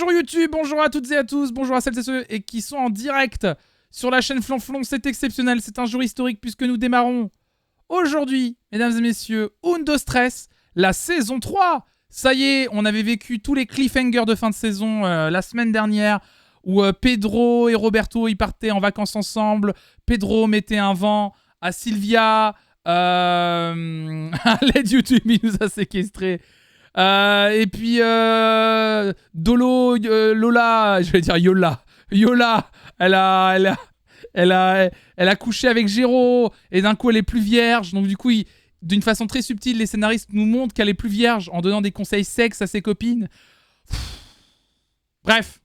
Bonjour YouTube, bonjour à toutes et à tous, bonjour à celles et ceux qui sont en direct sur la chaîne Flonflon. C'est exceptionnel, c'est un jour historique puisque nous démarrons aujourd'hui, mesdames et messieurs, Undo Stress, la saison 3. Ça y est, on avait vécu tous les cliffhangers de fin de saison la semaine dernière où Pedro et Roberto ils partaient en vacances ensemble. Pedro mettait un vent à Sylvia, à l'aide YouTube, il nous a séquestrés. Et puis Dolo, Lola, je vais dire Yola, elle a couché avec Géro et d'un coup elle est plus vierge. Donc du coup, d'une façon très subtile, les scénaristes nous montrent qu'elle est plus vierge en donnant des conseils sexe à ses copines. Bref,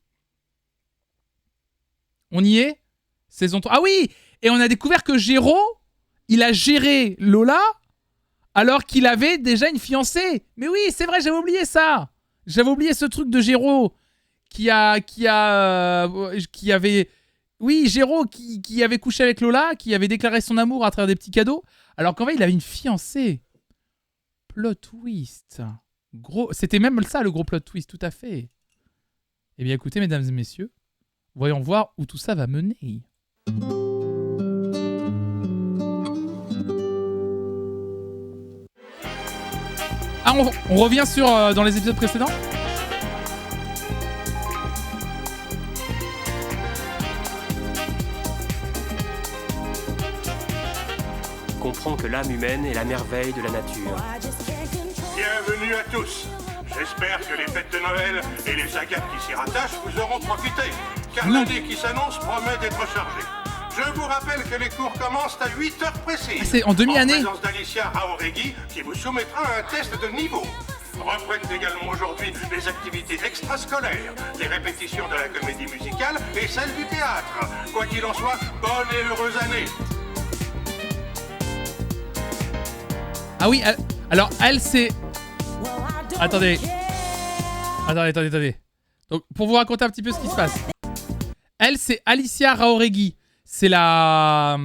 on y est. Saison 3. Ah oui, et on a découvert que Géro, il a géré Lola alors qu'il avait déjà une fiancée. Mais oui, c'est vrai, j'avais oublié ça. J'avais oublié ce truc de Géro qui avait... Oui, Géro qui avait couché avec Lola, qui avait déclaré son amour à travers des petits cadeaux, alors qu'en fait, il avait une fiancée. Plot twist. Gros... C'était même ça, le gros plot twist, tout à fait. Eh bien, écoutez, mesdames et messieurs, voyons voir où tout ça va mener. Ah, on revient sur dans les épisodes précédents. Comprends que l'âme humaine est la merveille de la nature. Bienvenue à tous. J'espère que les fêtes de Noël et les agates qui s'y rattachent vous auront profité, car l'année qui s'annonce promet d'être chargée. Je vous rappelle que les cours commencent à 8h précises. Ah, c'est en demi-année. En présence d'Alicia Raoregui qui vous soumettra à un test de niveau. Reprennent également aujourd'hui les activités extrascolaires, les répétitions de la comédie musicale et celles du théâtre. Quoi qu'il en soit, bonne et heureuse année. Ah oui, alors elle c'est... Attendez. Donc pour vous raconter un petit peu ce qui se passe. Elle c'est Alicia Raoregui. C'est la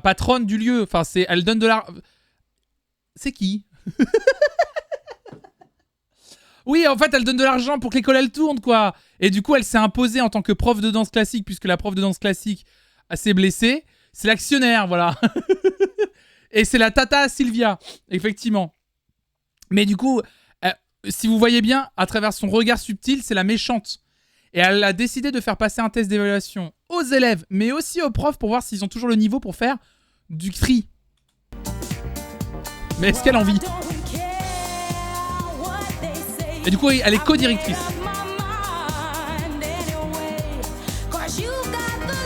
patronne du lieu. Enfin, elle donne de l'argent. C'est qui? Oui, en fait, elle donne de l'argent pour que l'école elle tourne, quoi. Et du coup, elle s'est imposée en tant que prof de danse classique, puisque la prof de danse classique s'est blessée. C'est l'actionnaire, voilà. Et c'est la tata Sylvia, effectivement. Mais du coup, si vous voyez bien, à travers son regard subtil, c'est la méchante. Et elle a décidé de faire passer un test d'évaluation aux élèves, mais aussi aux profs pour voir s'ils ont toujours le niveau pour faire du tri. Mais est-ce qu'elle a envie? Et du coup, elle est co-directrice.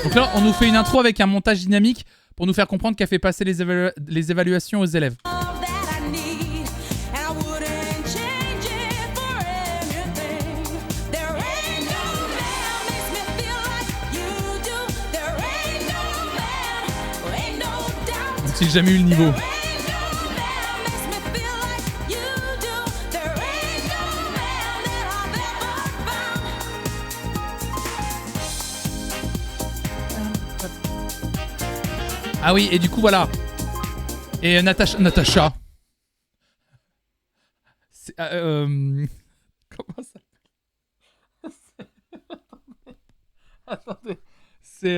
Donc là, on nous fait une intro avec un montage dynamique pour nous faire comprendre qu'elle fait passer les évaluations aux élèves. J'ai jamais eu le niveau. Ah oui, et du coup, voilà. Et Natacha. Comment ça? Attendez. C'est...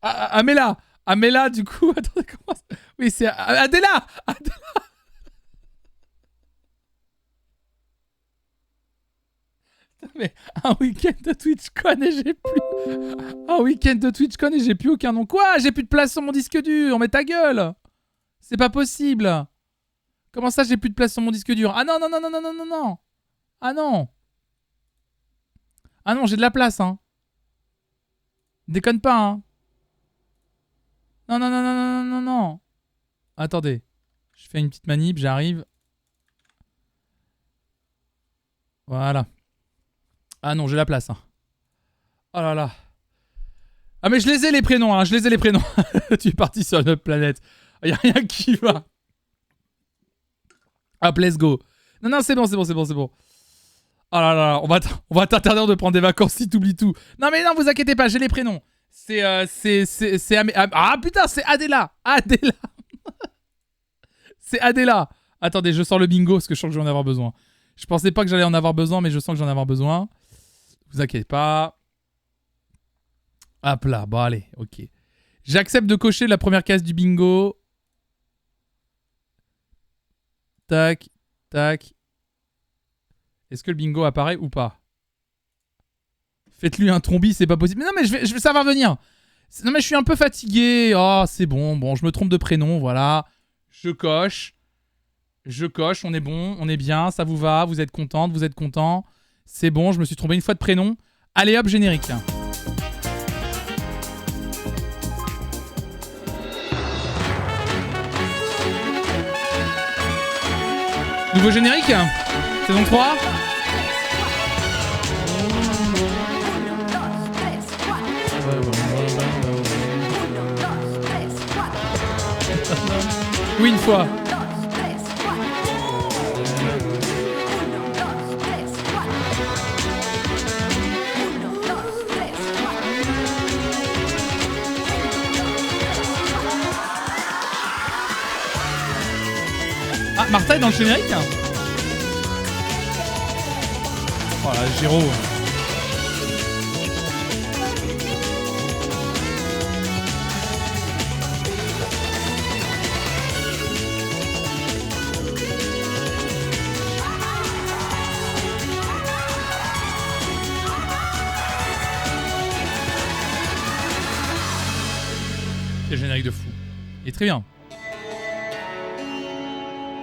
Amela, du coup. Attendez, comment ça... Oui, c'est Adela. Mais un week-end de TwitchCon et j'ai plus... Un week-end de TwitchCon et j'ai plus aucun nom. Quoi? J'ai plus de place sur mon disque dur. Mais ta gueule. C'est pas possible. Comment ça, j'ai plus de place sur mon disque dur? Ah non. Ah non. Ah non, j'ai de la place, hein. Déconne pas, hein. Non. Attendez. Je fais une petite manip, j'arrive. Voilà. Ah non, j'ai la place. Hein. Oh là là. Ah mais je les ai les prénoms, hein. Tu es parti sur notre planète. Y a rien qui va. Hop, let's go. Non, c'est bon. Oh là là, on va t'interdire de prendre des vacances si t'oublies tout. Non mais non, vous inquiétez pas, j'ai les prénoms. Ah putain, c'est Adela. C'est Adela. Attendez, je sors le bingo parce que je sens que je vais en avoir besoin. Je pensais pas que j'allais en avoir besoin, mais je sens que j'en ai avoir besoin. Vous inquiétez pas. Hop là, bon allez, ok. J'accepte de cocher la première case du bingo. Tac, tac. Est-ce que le bingo apparaît ou pas? Faites-lui un trombi, c'est pas possible. Mais non, mais ça va venir. Non, mais je suis un peu fatigué. Oh, c'est bon. Bon, je me trompe de prénom, voilà. Je coche. On est bon, on est bien, ça vous va, vous êtes contente, vous êtes content. C'est bon, je me suis trompé une fois de prénom. Allez hop, générique. Nouveau générique, saison 3. Oui, une fois. Ah, Martha est dans le générique. Oh là, Géraud. C'est le générique de fou. Il est très bien.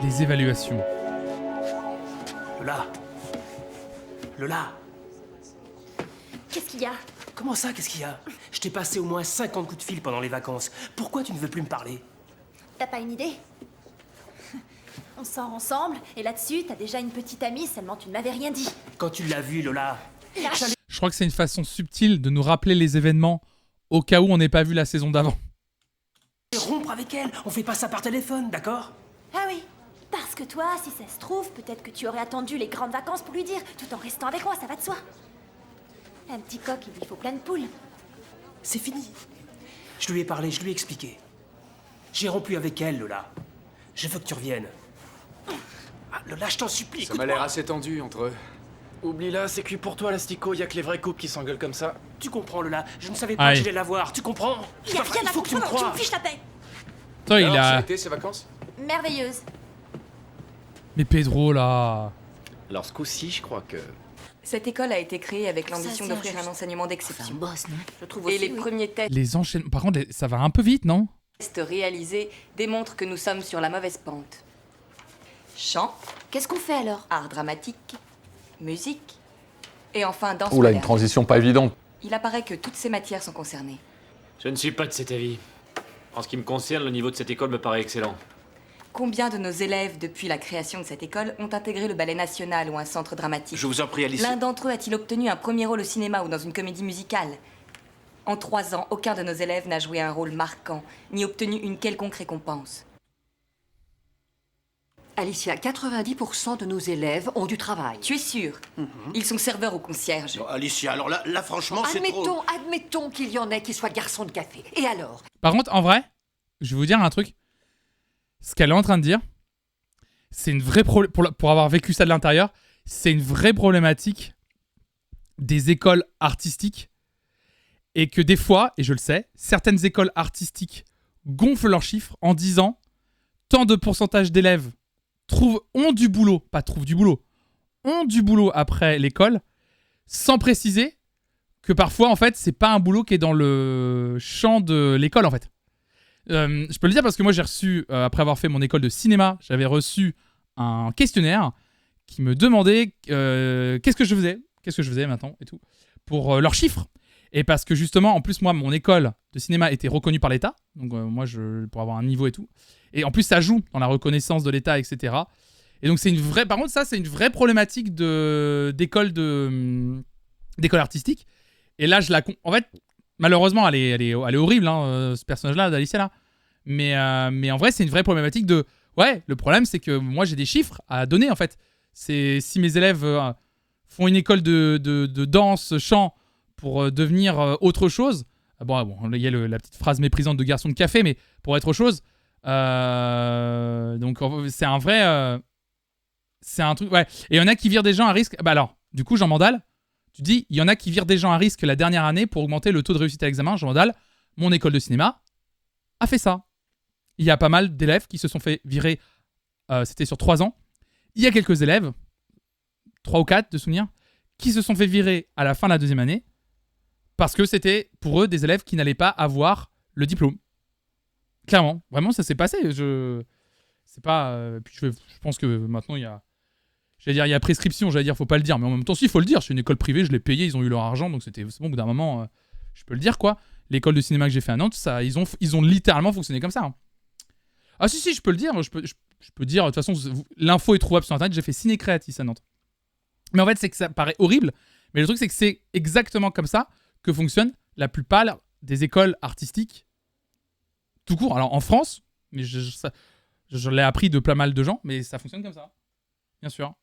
Les évaluations. Lola. Qu'est-ce qu'il y a? Comment ça, qu'est-ce qu'il y a? Je t'ai passé au moins 50 coups de fil pendant les vacances. Pourquoi tu ne veux plus me parler? T'as pas une idée? On sort ensemble, et là-dessus, t'as déjà une petite amie, seulement tu ne m'avais rien dit. Quand tu l'as vue, Lola. Je crois que c'est une façon subtile de nous rappeler les événements au cas où on n'ait pas vu la saison d'avant. Rompre avec elle, on fait pas ça par téléphone, d'accord? Ah oui, parce que toi, si ça se trouve, peut-être que tu aurais attendu les grandes vacances pour lui dire, tout en restant avec moi, ça va de soi. Un petit coq, il lui faut plein de poules. C'est fini. Je lui ai parlé, je lui ai expliqué. J'ai rompu avec elle, Lola. Je veux que tu reviennes. Ah, Lola, je t'en supplie, Ça m'a l'air assez tendu entre eux. Oublie-la, c'est cuit pour toi, l'asticot, y a que les vrais couples qui s'engueulent comme ça. Tu comprends, Lola. Je ne savais pas Aïe. que j'allais la voir, tu comprends? Il y a rien Il à faut que tu me comprendre, tu crois. me fiches la paix. Toi, il Alors, ça a... a été ces vacances? Merveilleuse. Mais Pedro, là... Alors ce coup-ci, je crois que... Cette école a été créée avec Ça, l'ambition c'est d'offrir injuste. un enseignement d'exception. boss, non? Je trouve Et aussi, les oui. premiers tests Les enchaînements... Par contre, ça va un peu vite, non? réalisés démontrent que nous sommes sur la mauvaise pente. Chant, Qu'est-ce qu'on fait alors? art dramatique, musique, et enfin danse Oula, une moderne. transition pas évidente. Il apparaît que toutes ces matières sont concernées. Je ne suis pas de cet avis. En ce qui me concerne, le niveau de cette école me paraît excellent. Combien de nos élèves, depuis la création de cette école, ont intégré le ballet national ou un centre dramatique? Je vous en prie, Alicia. L'un d'entre eux a-t-il obtenu un premier rôle au cinéma ou dans une comédie musicale? En 3 ans, aucun de nos élèves n'a joué un rôle marquant, ni obtenu une quelconque récompense. Alicia, 90% de nos élèves ont du travail. Tu es sûre? Ils sont serveurs ou concierges. Non, Alicia, alors là franchement, c'est trop... Admettons qu'il y en ait qui soient garçons de café. Et alors? Par contre, en vrai, je vais vous dire un truc. Ce qu'elle est en train de dire, c'est une vraie pour avoir vécu ça de l'intérieur, c'est une vraie problématique des écoles artistiques. Et que des fois, et je le sais, certaines écoles artistiques gonflent leurs chiffres en disant tant de pourcentage d'élèves ont du boulot après l'école, sans préciser que parfois, en fait, c'est pas un boulot qui est dans le champ de l'école, en fait. Je peux le dire parce que moi, j'ai reçu, après avoir fait mon école de cinéma, j'avais reçu un questionnaire qui me demandait qu'est-ce que je faisais maintenant et tout, pour leurs chiffres. Et parce que justement, en plus, moi, mon école de cinéma était reconnue par l'État, donc moi, pour avoir un niveau et tout. Et en plus, ça joue dans la reconnaissance de l'État, etc. Et donc, c'est une vraie... Par contre, ça, c'est une vraie problématique d'école artistique. Et là, en fait, malheureusement, elle est horrible, hein, ce personnage-là, d'Alicia, là. Mais en vrai, c'est une vraie problématique de... Ouais, le problème, c'est que moi, j'ai des chiffres à donner, en fait. C'est si mes élèves font une école de danse, chant, pour devenir autre chose... Bon, il y a la petite phrase méprisante de garçon de café, mais pour être autre chose... donc, c'est un vrai... c'est un truc... Ouais. Et il y en a qui virent des gens à risque... Bah alors, du coup, Jean Mandal, Tu dis, il y en a qui virent des gens à risque la dernière année pour augmenter le taux de réussite à l'examen. Jean Dalle, mon école de cinéma, a fait ça. Il y a pas mal d'élèves qui se sont fait virer, c'était sur 3 ans. Il y a quelques élèves, 3 ou 4 de souvenirs, qui se sont fait virer à la fin de la 2e année parce que c'était pour eux des élèves qui n'allaient pas avoir le diplôme. Clairement, vraiment, ça s'est passé. C'est pas. Puis je pense que maintenant il y a. J'allais dire, il y a prescription, faut pas le dire, mais en même temps, si, il faut le dire. C'est une école privée, je l'ai payé, ils ont eu leur argent, donc c'est bon, au bout d'un moment, je peux le dire, quoi. L'école de cinéma que j'ai fait à Nantes, ça, ils ont littéralement fonctionné comme ça. Hein. Ah si, je peux le dire, je peux dire, de toute façon, l'info est trouvable sur Internet, j'ai fait Ciné Créatis à Nantes. Mais en fait, c'est que ça paraît horrible, mais le truc, c'est que c'est exactement comme ça que fonctionnent la plupart des écoles artistiques tout court. Alors, en France, mais je l'ai appris de pas mal de gens, mais ça fonctionne comme ça. Bien sûr.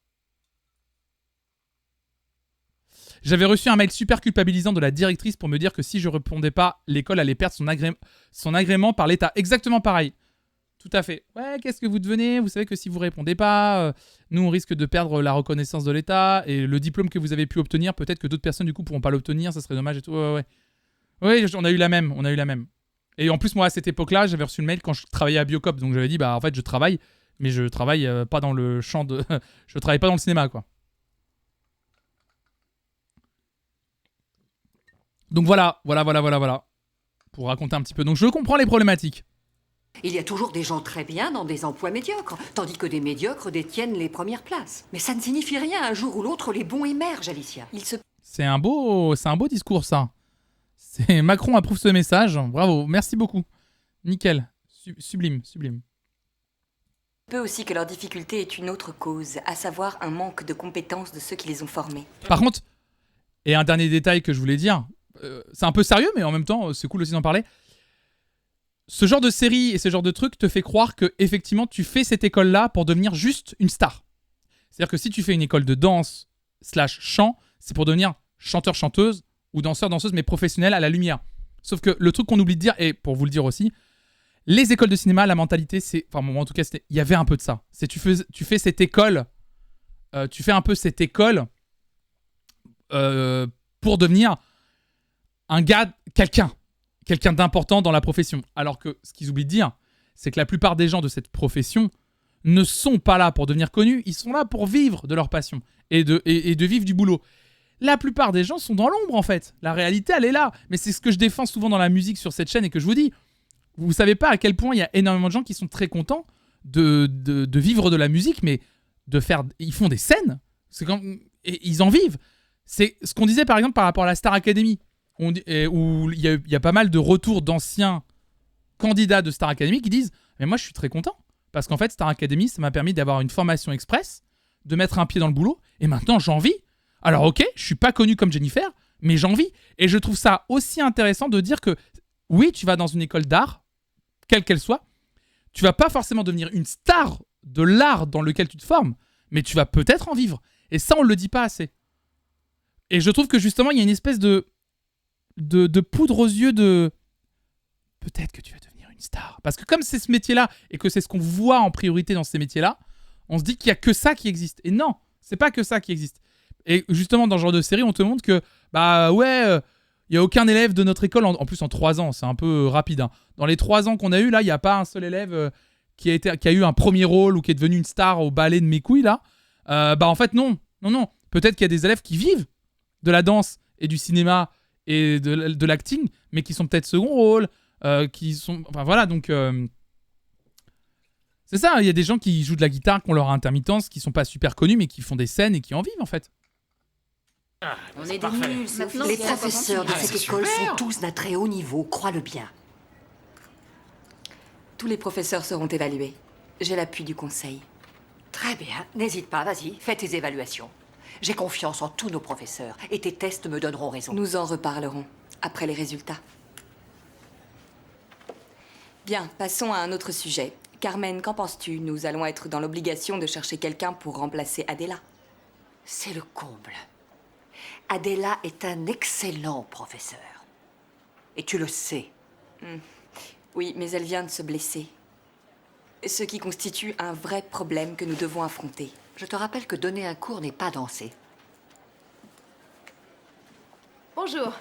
J'avais reçu un mail super culpabilisant de la directrice pour me dire que si je répondais pas, l'école allait perdre son agrément par l'État. Exactement pareil. Tout à fait. Ouais, qu'est-ce que vous devenez? Vous savez que si vous répondez pas, nous on risque de perdre la reconnaissance de l'État et le diplôme que vous avez pu obtenir, peut-être que d'autres personnes du coup pourront pas l'obtenir, ça serait dommage et tout. Ouais. Oui, on a eu la même. Et en plus moi à cette époque-là, j'avais reçu le mail quand je travaillais à Biocop, donc j'avais dit bah en fait je travaille, mais je travaille pas dans le champ de, je travaille pas dans le cinéma quoi. Donc voilà. Pour raconter un petit peu. Donc je comprends les problématiques. Il y a toujours des gens très bien dans des emplois médiocres, tandis que des médiocres détiennent les premières places. Mais ça ne signifie rien, un jour ou l'autre, les bons émergent, Alicia. C'est un beau discours, ça. Macron approuve ce message. Bravo, merci beaucoup. Nickel. Sublime. Peut aussi que leur difficulté est une autre cause, à savoir un manque de compétences de ceux qui les ont formés. Par contre, et un dernier détail que je voulais dire, c'est un peu sérieux, mais en même temps, c'est cool aussi d'en parler. Ce genre de série et ce genre de truc te fait croire que effectivement tu fais cette école-là pour devenir juste une star. C'est-à-dire que si tu fais une école de danse / chant, c'est pour devenir chanteur-chanteuse ou danseur-danseuse, mais professionnel à la lumière. Sauf que le truc qu'on oublie de dire, et pour vous le dire aussi, les écoles de cinéma, la mentalité, c'est... Enfin, moi, en tout cas, il y avait un peu de ça. C'est tu fais cette école... tu fais un peu cette école pour devenir un gars, quelqu'un d'important dans la profession. Alors que ce qu'ils oublient de dire, c'est que la plupart des gens de cette profession ne sont pas là pour devenir connus, ils sont là pour vivre de leur passion et de vivre du boulot. La plupart des gens sont dans l'ombre en fait. La réalité, elle est là. Mais c'est ce que je défends souvent dans la musique sur cette chaîne et que je vous dis. Vous savez pas à quel point il y a énormément de gens qui sont très contents de vivre de la musique, mais ils font des scènes. Et ils en vivent. C'est ce qu'on disait par exemple par rapport à la Star Academy. Où il y a pas mal de retours d'anciens candidats de Star Academy qui disent « Mais moi, je suis très content. Parce qu'en fait, Star Academy, ça m'a permis d'avoir une formation express, de mettre un pied dans le boulot, et maintenant, j'en vis. Alors ok, je suis pas connu comme Jennifer, mais j'en vis. » Et je trouve ça aussi intéressant de dire que oui, tu vas dans une école d'art, quelle qu'elle soit, tu vas pas forcément devenir une star de l'art dans lequel tu te formes, mais tu vas peut-être en vivre. Et ça, on le dit pas assez. Et je trouve que justement, il y a une espèce de poudre aux yeux de peut-être que tu vas devenir une star. Parce que comme c'est ce métier-là et que c'est ce qu'on voit en priorité dans ces métiers-là, on se dit qu'il y a que ça qui existe. Et non, c'est pas que ça qui existe. Et justement, dans ce genre de série, on te montre que il n'y a aucun élève de notre école, en plus en 3 ans, c'est un peu rapide. Hein. Dans les 3 ans qu'on a eu, là, il n'y a pas un seul élève qui a eu un premier rôle ou qui est devenu une star au ballet de mes couilles, là. En fait, non. Peut-être qu'il y a des élèves qui vivent de la danse et du cinéma et de l'acting, mais qui sont peut-être second rôle, qui sont... Enfin voilà, donc... C'est ça, il y a des gens qui jouent de la guitare, qui ont leur intermittence, qui sont pas super connus, mais qui font des scènes et qui en vivent, en fait. On est des nuls, les professeurs de cette école sont tous d'un très haut niveau, crois-le bien. Tous les professeurs seront évalués. J'ai l'appui du conseil. Très bien, n'hésite pas, vas-y, fais tes évaluations. J'ai confiance en tous nos professeurs et tes tests me donneront raison. Nous en reparlerons après les résultats. Bien, passons à un autre sujet. Carmen, qu'en penses-tu? Nous allons être dans l'obligation de chercher quelqu'un pour remplacer Adela. C'est le comble. Adela est un excellent professeur. Et tu le sais. Oui, mais elle vient de se blesser. Ce qui constitue un vrai problème que nous devons affronter. Je te rappelle que donner un cours n'est pas danser. Bonjour.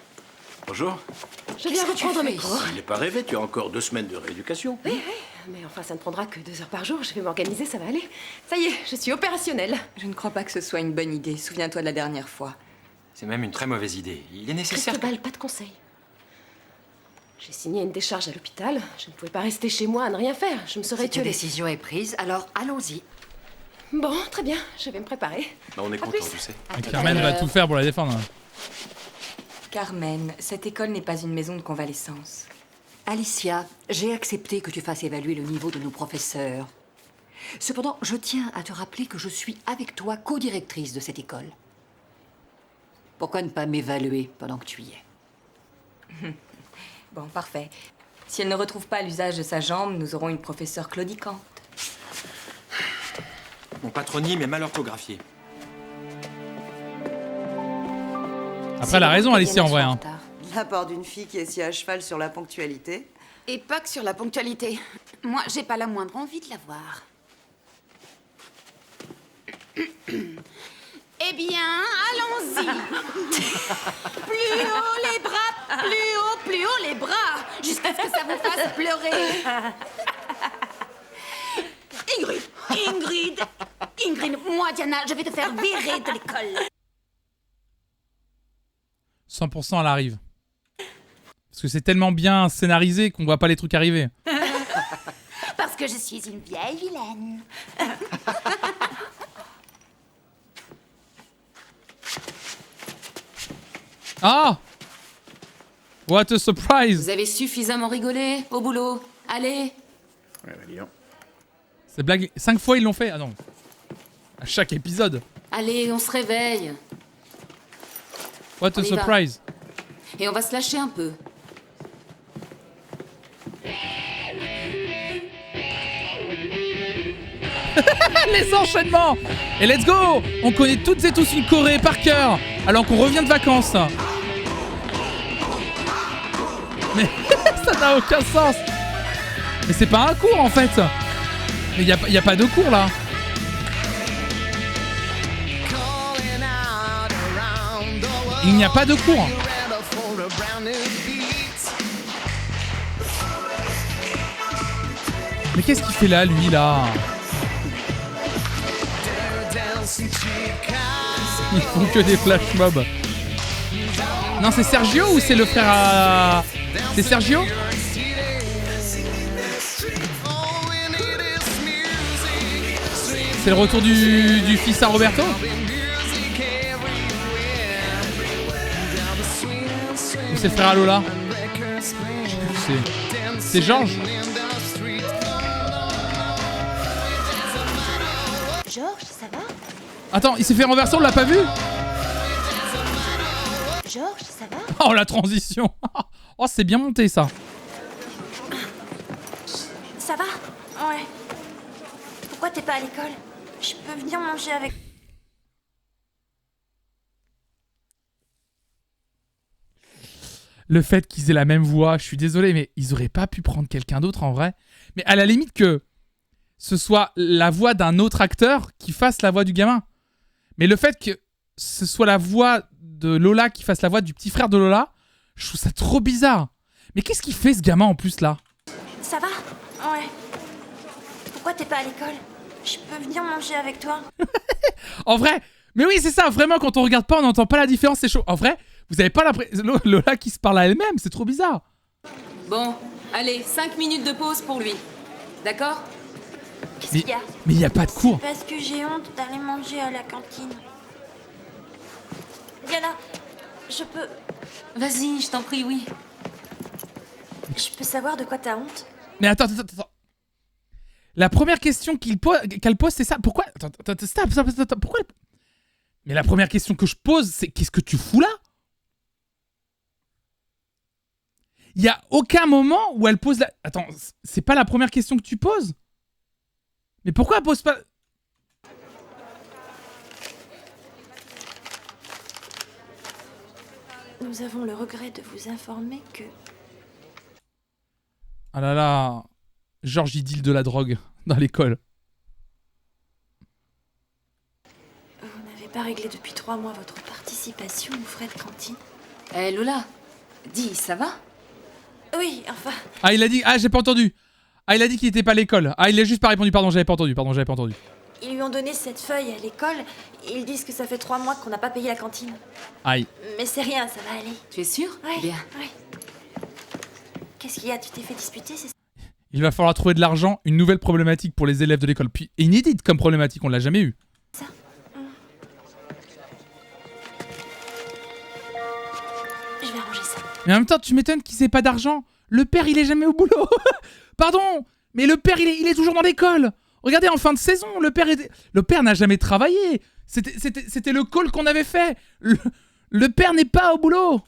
Bonjour. Je viens reprendre mes cours. Il n'est pas rêvé, tu as encore 2 semaines de rééducation. Oui, mais enfin, ça ne prendra que 2 heures par jour. Je vais m'organiser, ça va aller. Ça y est, je suis opérationnelle. Je ne crois pas que ce soit une bonne idée. Souviens-toi de la dernière fois. C'est même une très mauvaise idée. Il est nécessaire... Cristobal, pas de conseils. J'ai signé une décharge à l'hôpital. Je ne pouvais pas rester chez moi à ne rien faire. Je me serais Cette tuée. décision est prise, alors allons-y. Bon, très bien. Je vais me préparer. Bah, on est À content, plus. tu sais. Carmen va tout faire pour la défendre. Carmen, cette école n'est pas une maison de convalescence. Alicia, j'ai accepté que tu fasses évaluer le niveau de nos professeurs. Cependant, je tiens à te rappeler que je suis avec toi co-directrice de cette école. Pourquoi ne pas m'évaluer pendant que tu y es? Bon, parfait. Si elle ne retrouve pas l'usage de sa jambe, nous aurons une professeure claudiquante. Mon patronyme est mal orthographié. Après, elle a raison, Alicia, en vrai. Hein. De la part d'une fille qui est si à cheval sur la ponctualité. Et pas que sur la ponctualité. Moi, j'ai pas la moindre envie de la voir. Eh bien, allons-y. Plus haut les bras, plus haut les bras, jusqu'à ce que ça vous fasse pleurer. Ingrid, moi, Diana, je vais te faire virer de l'école. 100% elle arrive. Parce que c'est tellement bien scénarisé qu'on voit pas les trucs arriver. Parce que je suis une vieille vilaine. Ah! What a surprise! Vous avez suffisamment rigolé au boulot. Allez. Ouais, bah, dis donc. Cette blague, 5 fois ils l'ont fait. Ah non. À chaque épisode. Allez, on se réveille. What a On y va. surprise! Et on va se lâcher un peu. Les enchaînements! Et let's go! On connaît toutes et tous une Corée par cœur, alors qu'on revient de vacances. Mais ça n'a aucun sens! Mais c'est pas un cours en fait! Mais y a pas de cours là! Il n'y a pas de cours! Mais qu'est-ce qu'il fait là, lui, là? Ils font que des flash mobs. Non, c'est Sergio ou c'est le frère à... C'est Sergio? C'est le retour du fils à Roberto? Ou c'est le frère à Lola? C'est Georges? Georges, ça va? Attends, il s'est fait renverser, on l'a pas vu? Georges, ça va? Oh, la transition. Oh, c'est bien monté, ça. Ça va? Ouais. Pourquoi t'es pas à l'école? Je peux venir manger avec... Le fait qu'ils aient la même voix, je suis désolé, mais ils auraient pas pu prendre quelqu'un d'autre, en vrai. Mais à la limite que ce soit la voix d'un autre acteur qui fasse la voix du gamin. Mais le fait que ce soit la voix de Lola qui fasse la voix du petit frère de Lola, je trouve ça trop bizarre. Mais qu'est-ce qu'il fait, ce gamin, en plus, là? Ça va? Ouais. Pourquoi t'es pas à l'école? Je peux venir manger avec toi? En vrai, mais oui, c'est ça, vraiment, quand on regarde pas, on n'entend pas la différence, c'est chaud. En vrai, vous avez pas l'impression... Lola qui se parle à elle-même, c'est trop bizarre. Bon, allez, 5 minutes de pause pour lui. D'accord? Qu'est-ce qu'il y a? Mais il y a pas de cours. Parce que j'ai honte d'aller manger à la cantine. Diana, je peux... Vas-y, je t'en prie, oui. Je peux savoir de quoi t'as honte? Mais attends. La première question qu'elle pose, c'est ça. Pourquoi... Attends, stop. Pourquoi... Mais la première question que je pose, c'est qu'est-ce que tu fous là? Il y a aucun moment où elle pose la... Attends, c'est pas la première question que tu poses? Mais pourquoi elle pose pas... Nous avons le regret de vous informer que... Ah là là... Georges, il deal de la drogue dans l'école. Vous n'avez pas réglé depuis 3 mois votre participation aux frais de cantine. Eh Lola, dis, ça va? Oui, enfin... Ah, il a dit... Ah, j'ai pas entendu. Ah, il a dit qu'il était pas à l'école. Ah, il a juste pas répondu. Pardon, j'avais pas entendu. Ils lui ont donné cette feuille à l'école et ils disent que ça fait 3 mois qu'on n'a pas payé la cantine. Aïe. Mais c'est rien, ça va aller. Tu es sûr? Ouais, Bien. ouais. Qu'est-ce qu'il y a? Tu t'es fait disputer, c'est ça? Il va falloir trouver de l'argent. Une nouvelle problématique pour les élèves de l'école. Puis inédite comme problématique, on l'a jamais eu. Je vais arranger ça. Mais en même temps, tu m'étonnes qu'ils aient pas d'argent. Le père, il est jamais au boulot. Pardon, mais le père, il est toujours dans l'école. Regardez, en fin de saison, le père n'a jamais travaillé. C'était le call qu'on avait fait. Le père n'est pas au boulot.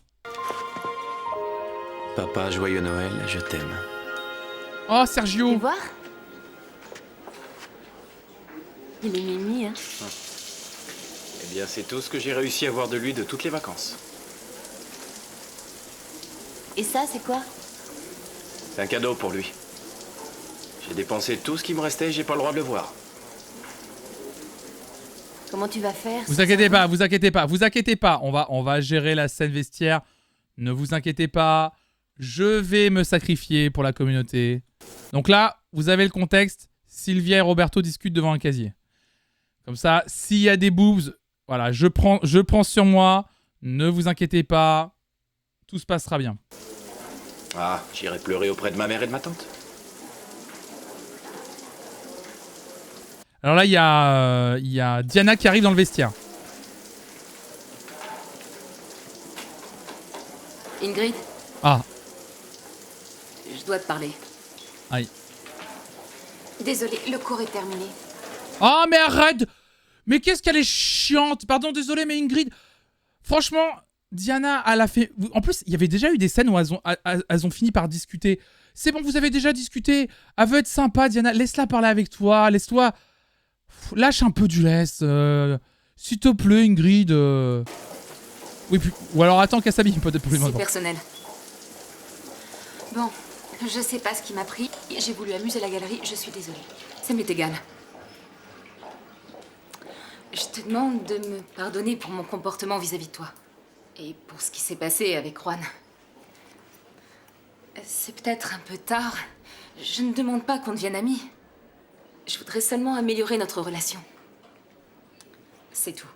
Papa, joyeux Noël, je t'aime. Oh, Sergio. Tu veux voir? Il est mimi, hein. Eh bien, c'est tout ce que j'ai réussi à voir de lui de toutes les vacances. Et ça, c'est quoi? C'est un cadeau pour lui. J'ai dépensé tout ce qui me restait et j'ai pas le droit de le voir. Comment tu vas faire? Vous inquiétez pas. On va gérer la scène vestiaire. Ne vous inquiétez pas. Je vais me sacrifier pour la communauté. Donc là, vous avez le contexte. Sylvia et Roberto discutent devant un casier. Comme ça, s'il y a des boobs, voilà, je prends sur moi. Ne vous inquiétez pas. Tout se passera bien. Ah, j'irai pleurer auprès de ma mère et de ma tante. Alors là, il y a Diana qui arrive dans le vestiaire. Ingrid, Ah, je dois te parler. aïe. Désolée, le cours est terminé. Oh, mais arrête! Mais qu'est-ce qu'elle est chiante! Pardon, désolé, mais Ingrid... Franchement, Diana, elle a fait... En plus, il y avait déjà eu des scènes où elles ont fini par discuter. C'est bon, vous avez déjà discuté. Elle veut être sympa, Diana. Laisse-la parler avec toi. Laisse-toi... Lâche un peu du lest. S'il te plaît, Ingrid. Oui, puis... Ou alors attends qu'elle s'habille peut-être pour lui C'est demander. personnel. Bon, je sais pas ce qui m'a pris. J'ai voulu amuser la galerie, je suis désolée. Ça m'est égal. Je te demande de me pardonner pour mon comportement vis-à-vis de toi. Et pour ce qui s'est passé avec Juan. C'est peut-être un peu tard. Je ne demande pas qu'on devienne amis. Je voudrais seulement améliorer notre relation. C'est tout.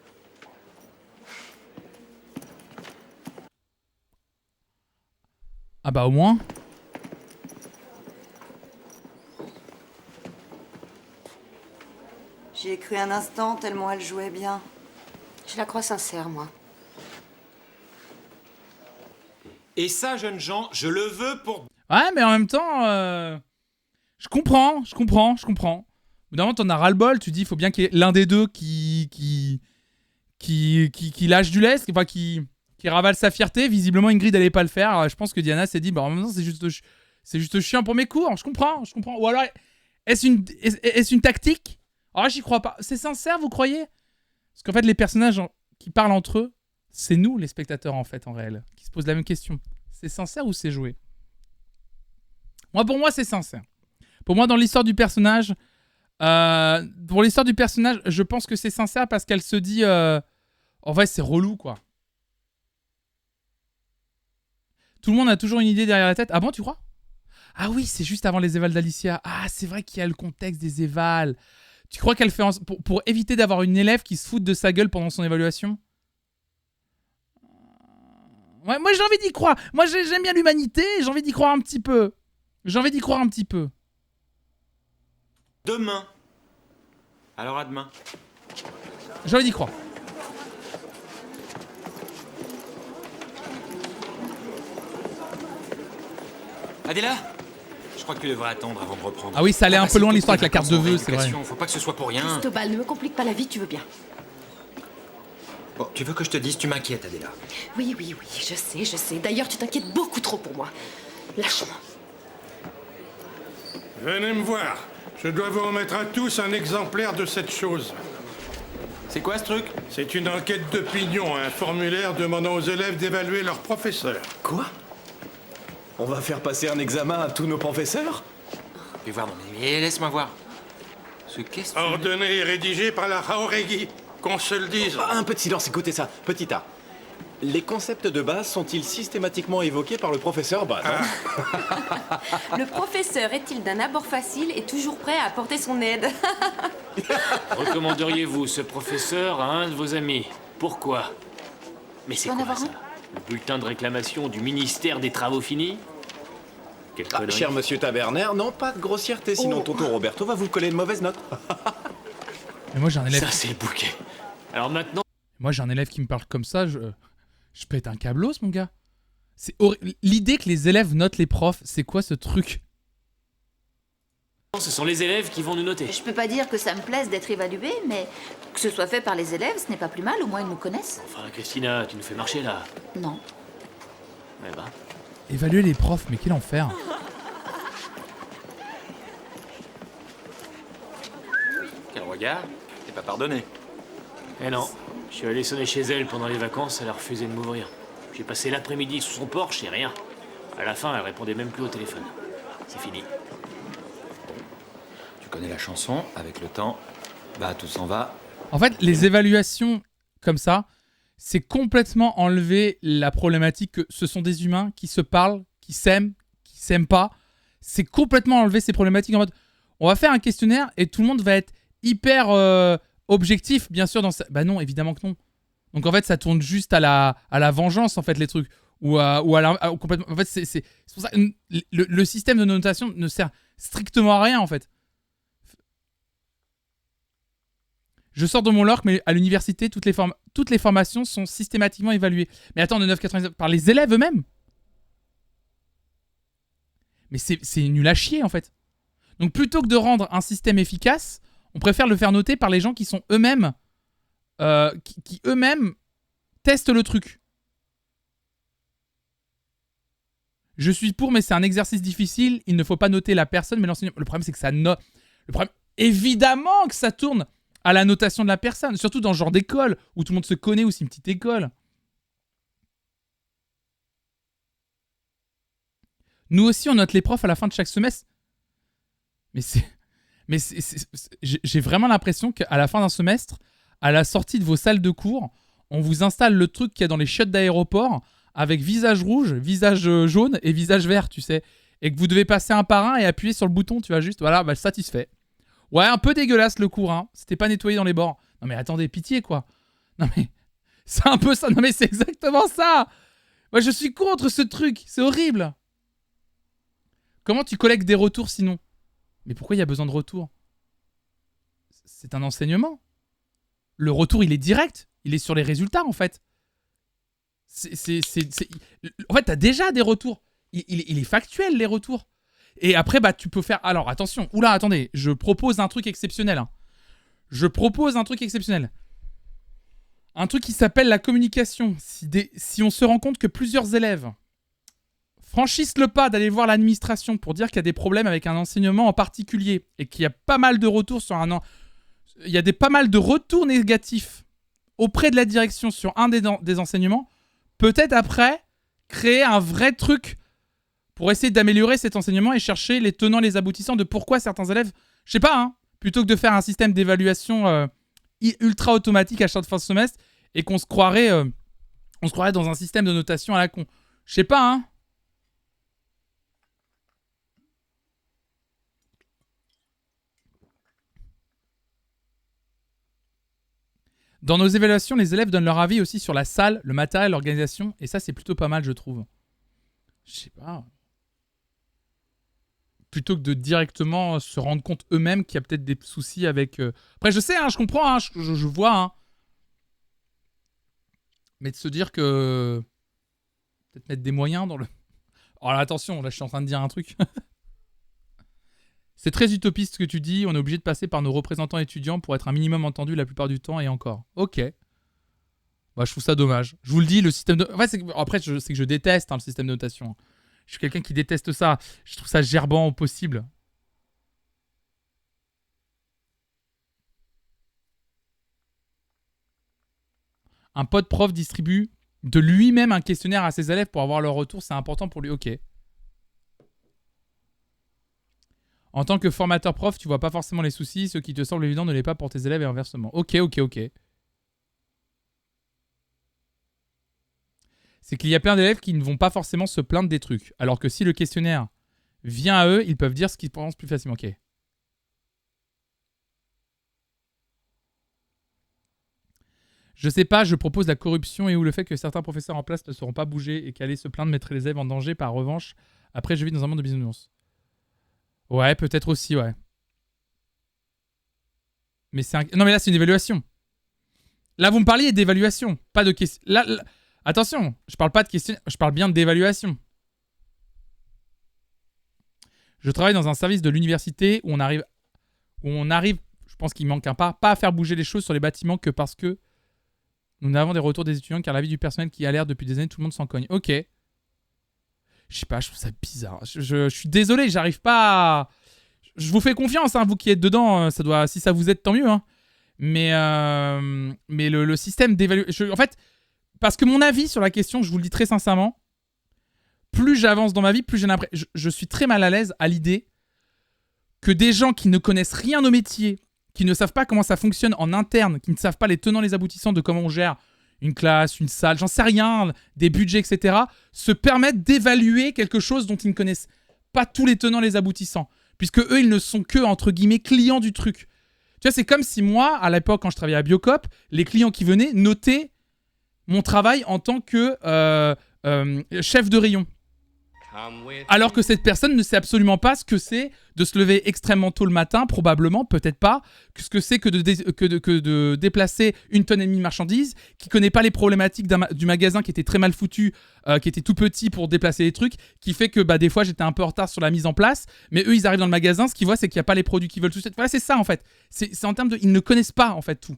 Ah bah au moins. J'y ai cru un instant tellement elle jouait bien. Je la crois sincère, moi. Et ça, jeunes gens, je le veux pour... Ouais, mais en même temps... Je comprends. Au bout d'un moment, t'en as ras-le-bol. Tu dis, il faut bien qu'il y ait l'un des deux qui lâche du lest, enfin, qui ravale sa fierté. Visiblement, Ingrid allait pas le faire. Alors, je pense que Diana s'est dit, bah, en même temps, c'est juste chiant pour mes cours. Je comprends. Ou alors, est-ce une tactique? Alors, j'y crois pas. C'est sincère, vous croyez? Parce qu'en fait, les personnages qui parlent entre eux, c'est nous, les spectateurs, en fait, en réel, qui se posent la même question. C'est sincère ou c'est joué? Pour moi, c'est sincère. Pour moi, dans l'histoire du personnage... pour l'histoire du personnage, je pense que c'est sincère parce qu'elle se dit... En vrai, c'est relou, quoi. Tout le monde a toujours une idée derrière la tête. Ah bon, tu crois? Ah oui, c'est juste avant les évals d'Alicia. Ah, c'est vrai qu'il y a le contexte des évals. Tu crois qu'elle fait... Pour éviter d'avoir une élève qui se fout de sa gueule pendant son évaluation? Ouais, moi, j'ai envie d'y croire. Moi, j'aime bien l'humanité. J'ai envie d'y croire un petit peu. Demain. Alors à demain. J'ai envie d'y croire. Adela, je crois que tu devrais attendre avant de reprendre. Ah oui, ça allait un peu loin l'histoire avec la carte de vœux, c'est vrai. Faut pas que ce soit pour rien. Cristobal, ne me complique pas la vie, tu veux bien. Bon, tu veux que je te dise, tu m'inquiètes, Adela. Oui, je sais. D'ailleurs, tu t'inquiètes beaucoup trop pour moi. Lâche-moi. Venez me voir. Je dois vous remettre à tous un exemplaire de cette chose. C'est quoi ce truc? C'est une enquête d'opinion, un formulaire demandant aux élèves d'évaluer leur professeur. Quoi? On va faire passer un examen à tous nos professeurs? Fais voir, non mais laisse-moi voir. Ce qu'est-ce que... Ordonné et rédigé par la Jauregui. Qu'on se le dise. Un peu de silence, écoutez ça. Petit A. Les concepts de base sont-ils systématiquement évoqués par le professeur? Bah non. Le professeur est-il d'un abord facile et toujours prêt à apporter son aide? Recommanderiez-vous ce professeur à un de vos amis? Pourquoi? Mais c'est quoi ça? Le bulletin de réclamation du ministère des Travaux finis? Quelle connerie. Cher monsieur Taberner, non, pas de grossièreté, sinon tonton Roberto va vous coller une mauvaise note. Mais moi j'ai un élève. Ça, c'est le bouquet. Alors maintenant. Moi j'ai un élève qui me parle comme ça, je pète un câblos, mon gars. C'est l'idée que les élèves notent les profs, c'est quoi ce truc? Ce sont les élèves qui vont nous noter. Je peux pas dire que ça me plaise d'être évalué, mais que ce soit fait par les élèves, ce n'est pas plus mal, au moins ils nous connaissent. Enfin, Christina, tu nous fais marcher là. Non. Eh ben. Évaluer les profs, mais quel enfer. Quel regard? T'es pas pardonné. Eh non, je suis allé sonner chez elle pendant les vacances, elle a refusé de m'ouvrir. J'ai passé l'après-midi sous son porche et rien. À la fin, elle répondait même plus au téléphone. C'est fini. Tu connais la chanson, avec le temps, bah tout s'en va. En fait, les évaluations comme ça, c'est complètement enlever la problématique que ce sont des humains qui se parlent, qui s'aiment pas. C'est complètement enlever ces problématiques en mode on va faire un questionnaire et tout le monde va être hyper objectif, bien sûr. Bah non, évidemment que non. Donc en fait, ça tourne juste à la vengeance, en fait, les trucs. Ou complètement. En fait, c'est pour ça que le système de notation ne sert strictement à rien, en fait. Je sors de mon lorc, mais à l'université, toutes les formations sont systématiquement évaluées. Mais attends, de 9,97 par les élèves eux-mêmes. Mais c'est nul à chier, en fait. Donc plutôt que de rendre un système efficace, on préfère le faire noter par les gens qui sont eux-mêmes... qui eux-mêmes testent le truc. Je suis pour, mais c'est un exercice difficile. Il ne faut pas noter la personne, mais l'enseignant. Le problème, c'est que ça note. Le problème, évidemment que ça tourne à la notation de la personne. Surtout dans ce genre d'école où tout le monde se connaît, ou c'est une petite école. Nous aussi, on note les profs à la fin de chaque semestre. J'ai vraiment l'impression qu'à la fin d'un semestre, à la sortie de vos salles de cours, on vous installe le truc qu'il y a dans les chiottes d'aéroport avec visage rouge, visage jaune et visage vert, tu sais. Et que vous devez passer un par un et appuyer sur le bouton, tu vois, juste, voilà, bah, satisfait. Ouais, un peu dégueulasse le cours, hein. C'était pas nettoyé dans les bords. Non mais attendez, pitié, quoi. Non mais, c'est un peu ça. Non mais c'est exactement ça. Moi, je suis contre ce truc. C'est horrible. Comment tu collectes des retours sinon? Mais pourquoi il y a besoin de retours? C'est un enseignement. Le retour, il est direct. Il est sur les résultats, en fait. En fait, t'as déjà des retours. Il est factuel, les retours. Et après, bah, tu peux faire... Alors, attention. Oula, attendez. Je propose un truc exceptionnel. Hein. Je propose un truc exceptionnel. Un truc qui s'appelle la communication. Si on se rend compte que plusieurs élèves franchissent le pas d'aller voir l'administration pour dire qu'il y a des problèmes avec un enseignement en particulier et qu'il y a pas mal de retours sur un... Il y a pas mal de retours négatifs auprès de la direction sur un des enseignements, peut-être après créer un vrai truc pour essayer d'améliorer cet enseignement et chercher les tenants, les aboutissants de pourquoi certains élèves, je sais pas, hein, plutôt que de faire un système d'évaluation ultra automatique à chaque fin de semestre et qu'on se croirait dans un système de notation à la con. Je sais pas, hein. Dans nos évaluations, les élèves donnent leur avis aussi sur la salle, le matériel, l'organisation. Et ça, c'est plutôt pas mal, je trouve. Je sais pas. Plutôt que de directement se rendre compte eux-mêmes qu'il y a peut-être des soucis avec... Après, je sais, hein, je comprends, hein, je vois. Hein. Mais de se dire que... Peut-être mettre des moyens dans le... Oh là, attention, là, je suis en train de dire un truc. C'est très utopiste ce que tu dis. On est obligé de passer par nos représentants étudiants pour être un minimum entendu la plupart du temps et encore. Ok. Bah, je trouve ça dommage. Je vous le dis, le système de... Après, c'est que je déteste hein, le système de notation. Je suis quelqu'un qui déteste ça. Je trouve ça gerbant au possible. Un pote prof distribue de lui-même un questionnaire à ses élèves pour avoir leur retour. C'est important pour lui. Ok. En tant que formateur prof, tu vois pas forcément les soucis. Ce qui te semble évident ne l'est pas pour tes élèves et inversement. Ok. C'est qu'il y a plein d'élèves qui ne vont pas forcément se plaindre des trucs. Alors que si le questionnaire vient à eux, ils peuvent dire ce qu'ils pensent plus facilement. Ok. Je sais pas, je propose la corruption et ou le fait que certains professeurs en place ne seront pas bougés et qu'aller se plaindre mettrait les élèves en danger. Par revanche, après je vis dans un monde de bisounours. Ouais, peut-être aussi, ouais. Mais c'est un... Non mais là c'est une évaluation. Là vous me parliez d'évaluation, pas de question. Là, attention, je parle pas de question, je parle bien d'évaluation. Je travaille dans un service de l'université où on arrive, je pense qu'il manque un pas à faire bouger les choses sur les bâtiments que parce que nous n'avons des retours des étudiants car l'avis du personnel qui a l'air depuis des années, tout le monde s'en cogne. Ok. Je sais pas, je trouve ça bizarre. Je suis désolé, j'arrive pas à... Je vous fais confiance, hein, vous qui êtes dedans, ça doit... si ça vous aide, tant mieux. Hein. Mais le système d'évaluation... En fait, parce que mon avis sur la question, je vous le dis très sincèrement, plus j'avance dans ma vie, plus j'ai l'impression... Je suis très mal à l'aise à l'idée que des gens qui ne connaissent rien au métier, qui ne savent pas comment ça fonctionne en interne, qui ne savent pas les tenants, les aboutissants de comment on gère une classe, une salle, j'en sais rien, des budgets, etc., se permettent d'évaluer quelque chose dont ils ne connaissent pas tous les tenants, les aboutissants. Puisque eux, ils ne sont que, entre guillemets, clients du truc. Tu vois, c'est comme si moi, à l'époque, quand je travaillais à Biocop, les clients qui venaient notaient mon travail en tant que chef de rayon. Alors que cette personne ne sait absolument pas ce que c'est de se lever extrêmement tôt le matin, probablement, peut-être pas, ce que c'est que de déplacer 1,5 tonne de marchandises, qui connaît pas les problématiques du magasin qui était très mal foutu, qui était tout petit pour déplacer les trucs, qui fait que des fois j'étais un peu en retard sur la mise en place, mais eux ils arrivent dans le magasin, ce qu'ils voient c'est qu'il n'y a pas les produits qu'ils veulent tout de suite. Voilà, c'est ça en fait. C'est en termes de... Ils ne connaissent pas en fait tout.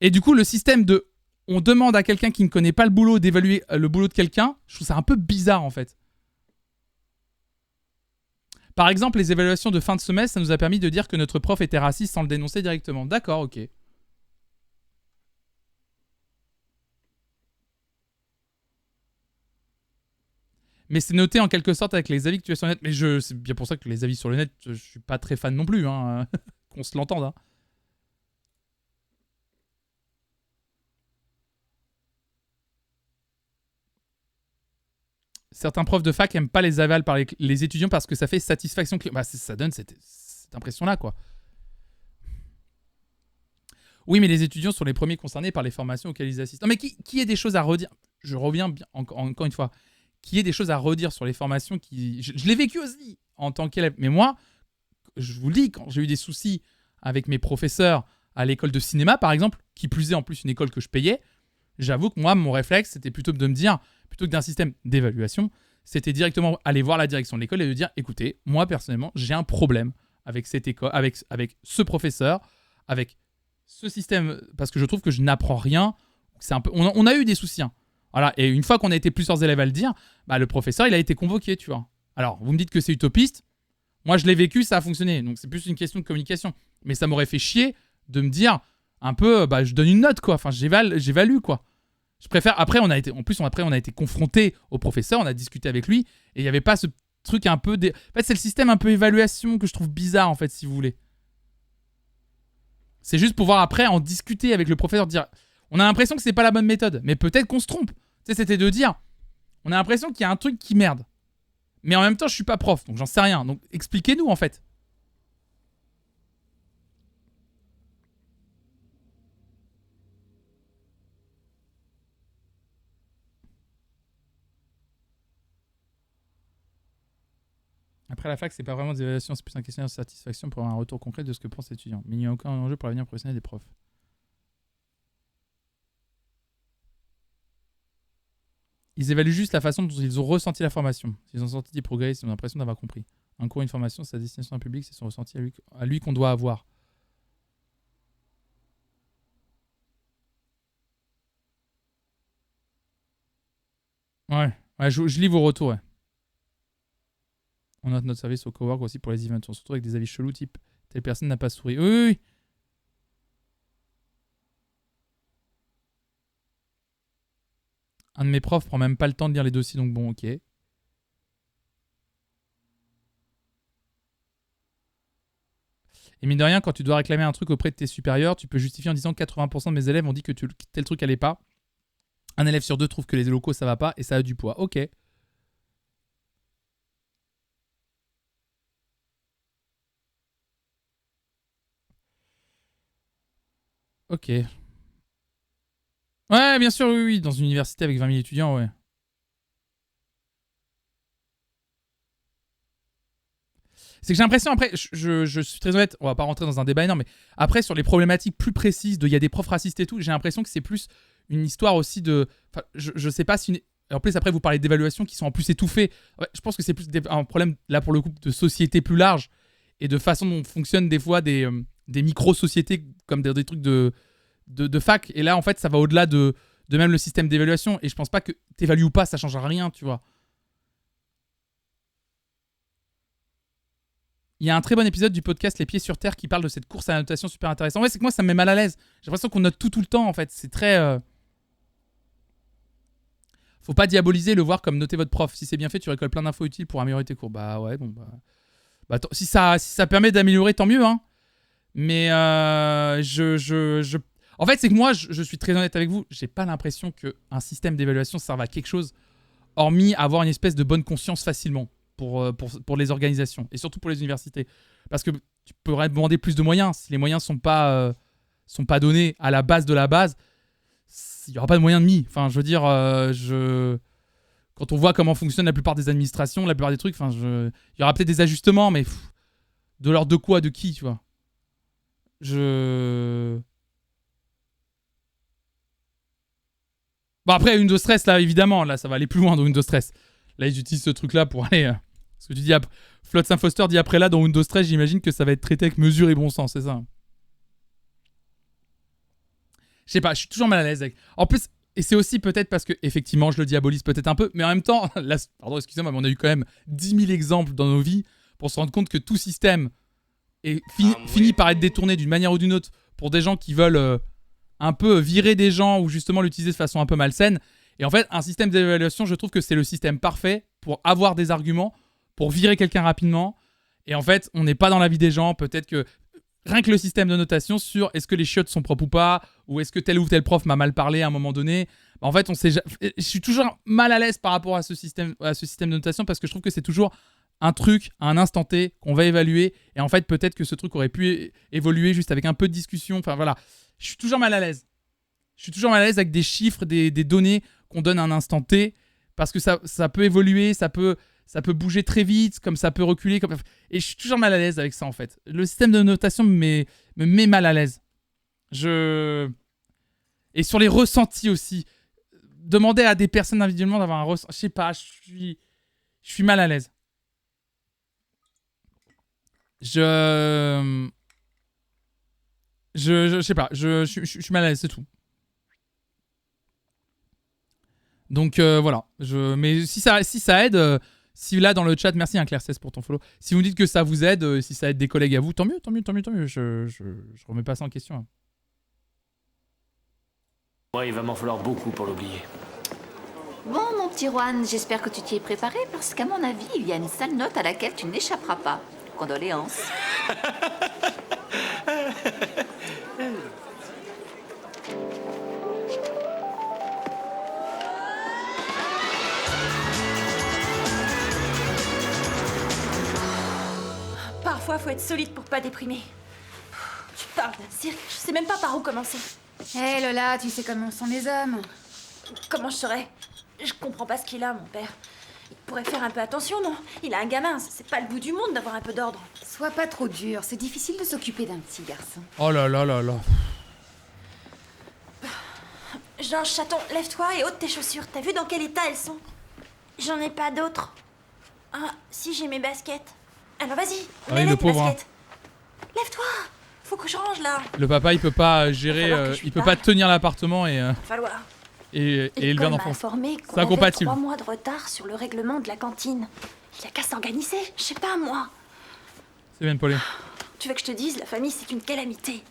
Et du coup le système de... On demande à quelqu'un qui ne connaît pas le boulot d'évaluer le boulot de quelqu'un, je trouve ça un peu bizarre en fait. Par exemple, les évaluations de fin de semestre, ça nous a permis de dire que notre prof était raciste sans le dénoncer directement. D'accord, ok. Mais c'est noté en quelque sorte avec les avis que tu as sur le net. Mais c'est bien pour ça que les avis sur le net, je suis pas très fan non plus, hein. Qu'on se l'entende, hein. Certains profs de fac aiment pas les avals par les étudiants parce que ça fait satisfaction. Ça donne cette impression-là, quoi. Oui, mais les étudiants sont les premiers concernés par les formations auxquelles ils assistent. Non, mais qui ait des choses à redire... Je reviens bien, encore une fois. Qui ait des choses à redire sur les formations qui... Je l'ai vécu aussi en tant qu'élève. Mais moi, je vous le dis, quand j'ai eu des soucis avec mes professeurs à l'école de cinéma, par exemple, qui plus est en plus une école que je payais, j'avoue que moi, mon réflexe, c'était plutôt de me dire... Plutôt que d'un système d'évaluation, c'était directement aller voir la direction de l'école et de dire écoutez, moi personnellement, j'ai un problème avec cette école, avec ce professeur, avec ce système, parce que je trouve que je n'apprends rien. C'est un peu, on a eu des soucis. Hein. Voilà, et une fois qu'on a été plusieurs élèves à le dire, le professeur, il a été convoqué, tu vois. Alors, vous me dites que c'est utopiste. Moi, je l'ai vécu, ça a fonctionné. Donc, c'est plus une question de communication. Mais ça m'aurait fait chier de me dire un peu, je donne une note, quoi. Enfin, j'évalue, quoi. Je préfère. Après, on a été confronté au professeur, on a discuté avec lui, et il n'y avait pas ce truc un peu. En fait, c'est le système un peu évaluation que je trouve bizarre, en fait, si vous voulez. C'est juste pouvoir après en discuter avec le professeur, dire. On a l'impression que c'est pas la bonne méthode, mais peut-être qu'on se trompe. Tu sais, c'était de dire. On a l'impression qu'il y a un truc qui merde. Mais en même temps, je suis pas prof, donc j'en sais rien. Donc expliquez-nous, en fait. Après la fac, c'est pas vraiment des évaluations, c'est plus un questionnaire de satisfaction pour avoir un retour concret de ce que pensent les étudiants. Mais il n'y a aucun enjeu pour l'avenir professionnel des profs. Ils évaluent juste la façon dont ils ont ressenti la formation. S'ils ont senti des progrès, s'ils ont l'impression d'avoir compris. Un cours, une formation, sa destination à un public, c'est son ressenti à lui qu'on doit avoir. Ouais, je lis vos retours, ouais. On note notre service au cowork aussi pour les events. On se retrouve avec des avis chelous type telle personne n'a pas souri. Oui. Un de mes profs prend même pas le temps de lire les dossiers, donc bon, ok. Et mine de rien, quand tu dois réclamer un truc auprès de tes supérieurs, tu peux justifier en disant 80% de mes élèves ont dit que tel truc allait pas. Un élève sur 2 trouve que les locaux ça va pas et ça a du poids. Ok. Ok. Ouais, bien sûr, oui, dans une université avec 20 000 étudiants, ouais. C'est que j'ai l'impression, après, je suis très honnête, on va pas rentrer dans un débat énorme, mais après, sur les problématiques plus précises, il y a des profs racistes et tout, j'ai l'impression que c'est plus une histoire aussi de... Enfin, je sais pas si... En plus, après, vous parlez d'évaluations qui sont en plus étouffées. Ouais, je pense que c'est plus un problème, là, pour le coup, de société plus large et de façon dont fonctionnent des fois des micro-sociétés comme des trucs de fac. Et là, en fait, ça va au-delà de même le système d'évaluation. Et je pense pas que t'évalues ou pas, ça changera rien, tu vois. Il y a un très bon épisode du podcast Les Pieds sur Terre qui parle de cette course à la notation super intéressante. Ouais, c'est que moi, ça me met mal à l'aise. J'ai l'impression qu'on note tout le temps, en fait. C'est très... Faut pas diaboliser le voir comme noter votre prof. Si c'est bien fait, tu récoltes plein d'infos utiles pour améliorer tes cours. Bah ouais, bon, bah si ça permet d'améliorer, tant mieux, hein. Mais en fait, c'est que moi, je suis très honnête avec vous. J'ai pas l'impression qu'un système d'évaluation serve à quelque chose, hormis avoir une espèce de bonne conscience facilement. Pour les organisations et surtout pour les universités, parce que tu pourrais demander plus de moyens. Si les moyens sont pas donnés à la base de la base, il y aura pas de moyens de mis. Enfin, je veux dire, quand on voit comment fonctionnent la plupart des administrations, la plupart des trucs, enfin, il y aura peut-être des ajustements, mais de l'ordre de quoi, de qui, tu vois. Bon, après, Windows Stress, là, évidemment, là, ça va aller plus loin dans Windows Stress. Là, ils utilisent ce truc-là pour aller... Ce que tu dis, Flood Saint-Foster dit après là, dans Windows 13, j'imagine que ça va être traité avec mesure et bon sens, c'est ça. Je sais pas, je suis toujours mal à l'aise avec... En plus, et c'est aussi peut-être parce que, effectivement, je le diabolise peut-être un peu, mais en même temps, là, pardon, excusez-moi, mais on a eu quand même 10 000 exemples dans nos vies pour se rendre compte que tout système finit par être détourné d'une manière ou d'une autre pour des gens qui veulent un peu virer des gens ou justement l'utiliser de façon un peu malsaine. Et en fait, un système d'évaluation, je trouve que c'est le système parfait pour avoir des arguments, pour virer quelqu'un rapidement. Et en fait, on n'est pas dans la vie des gens. Peut-être que rien que le système de notation sur est-ce que les chiottes sont propres ou pas, ou est-ce que tel ou tel prof m'a mal parlé à un moment donné. Bah, en fait, je suis toujours mal à l'aise par rapport à ce système de notation parce que je trouve que c'est toujours un truc à un instant T qu'on va évaluer. Et en fait, peut-être que ce truc aurait pu évoluer juste avec un peu de discussion. Enfin voilà, je suis toujours mal à l'aise. Je suis toujours mal à l'aise avec des chiffres, des données qu'on donne à un instant T parce que ça peut évoluer, ça peut bouger très vite, comme ça peut reculer. Et je suis toujours mal à l'aise avec ça, en fait. Le système de notation me met mal à l'aise. Et sur les ressentis aussi. Demander à des personnes individuellement d'avoir un ressenti... Je sais pas, je suis mal à l'aise. Je sais pas, je suis mal à l'aise, c'est tout. Donc voilà. Mais si ça aide... Si là dans le chat, merci Claire 16 pour ton follow. Si vous me dites que ça vous aide, si ça aide des collègues à vous, tant mieux. Je remets pas ça en question. Hein. Ouais, il va m'en falloir beaucoup pour l'oublier. Bon, mon petit Juan, j'espère que tu t'y es préparé parce qu'à mon avis, il y a une sale note à laquelle tu n'échapperas pas. Condoléances. Parfois, faut être solide pour pas déprimer. Tu parles d'un cirque, je sais même pas par où commencer. Hé Lola, tu sais comment sont les hommes. Comment je saurais? Je comprends pas ce qu'il a, mon père. Il pourrait faire un peu attention, non? Il a un gamin, c'est pas le bout du monde d'avoir un peu d'ordre. Sois pas trop dur, c'est difficile de s'occuper d'un petit garçon. Oh là là là là. Jean Chaton, lève-toi et ôte tes chaussures. T'as vu dans quel état elles sont? J'en ai pas d'autres. Ah, si, j'ai mes baskets. Alors vas-y, mets le les pauvre, baskets. Lève-toi, faut que je range là. Le papa, il peut pas gérer, il peut pas tenir l'appartement et élever un enfant. C'est incompatible. 3 mois de retard sur le règlement de la cantine. Il a qu'à s'organiser, je sais pas moi. C'est bien, Pauline. Tu veux que je te dise, la famille c'est une calamité.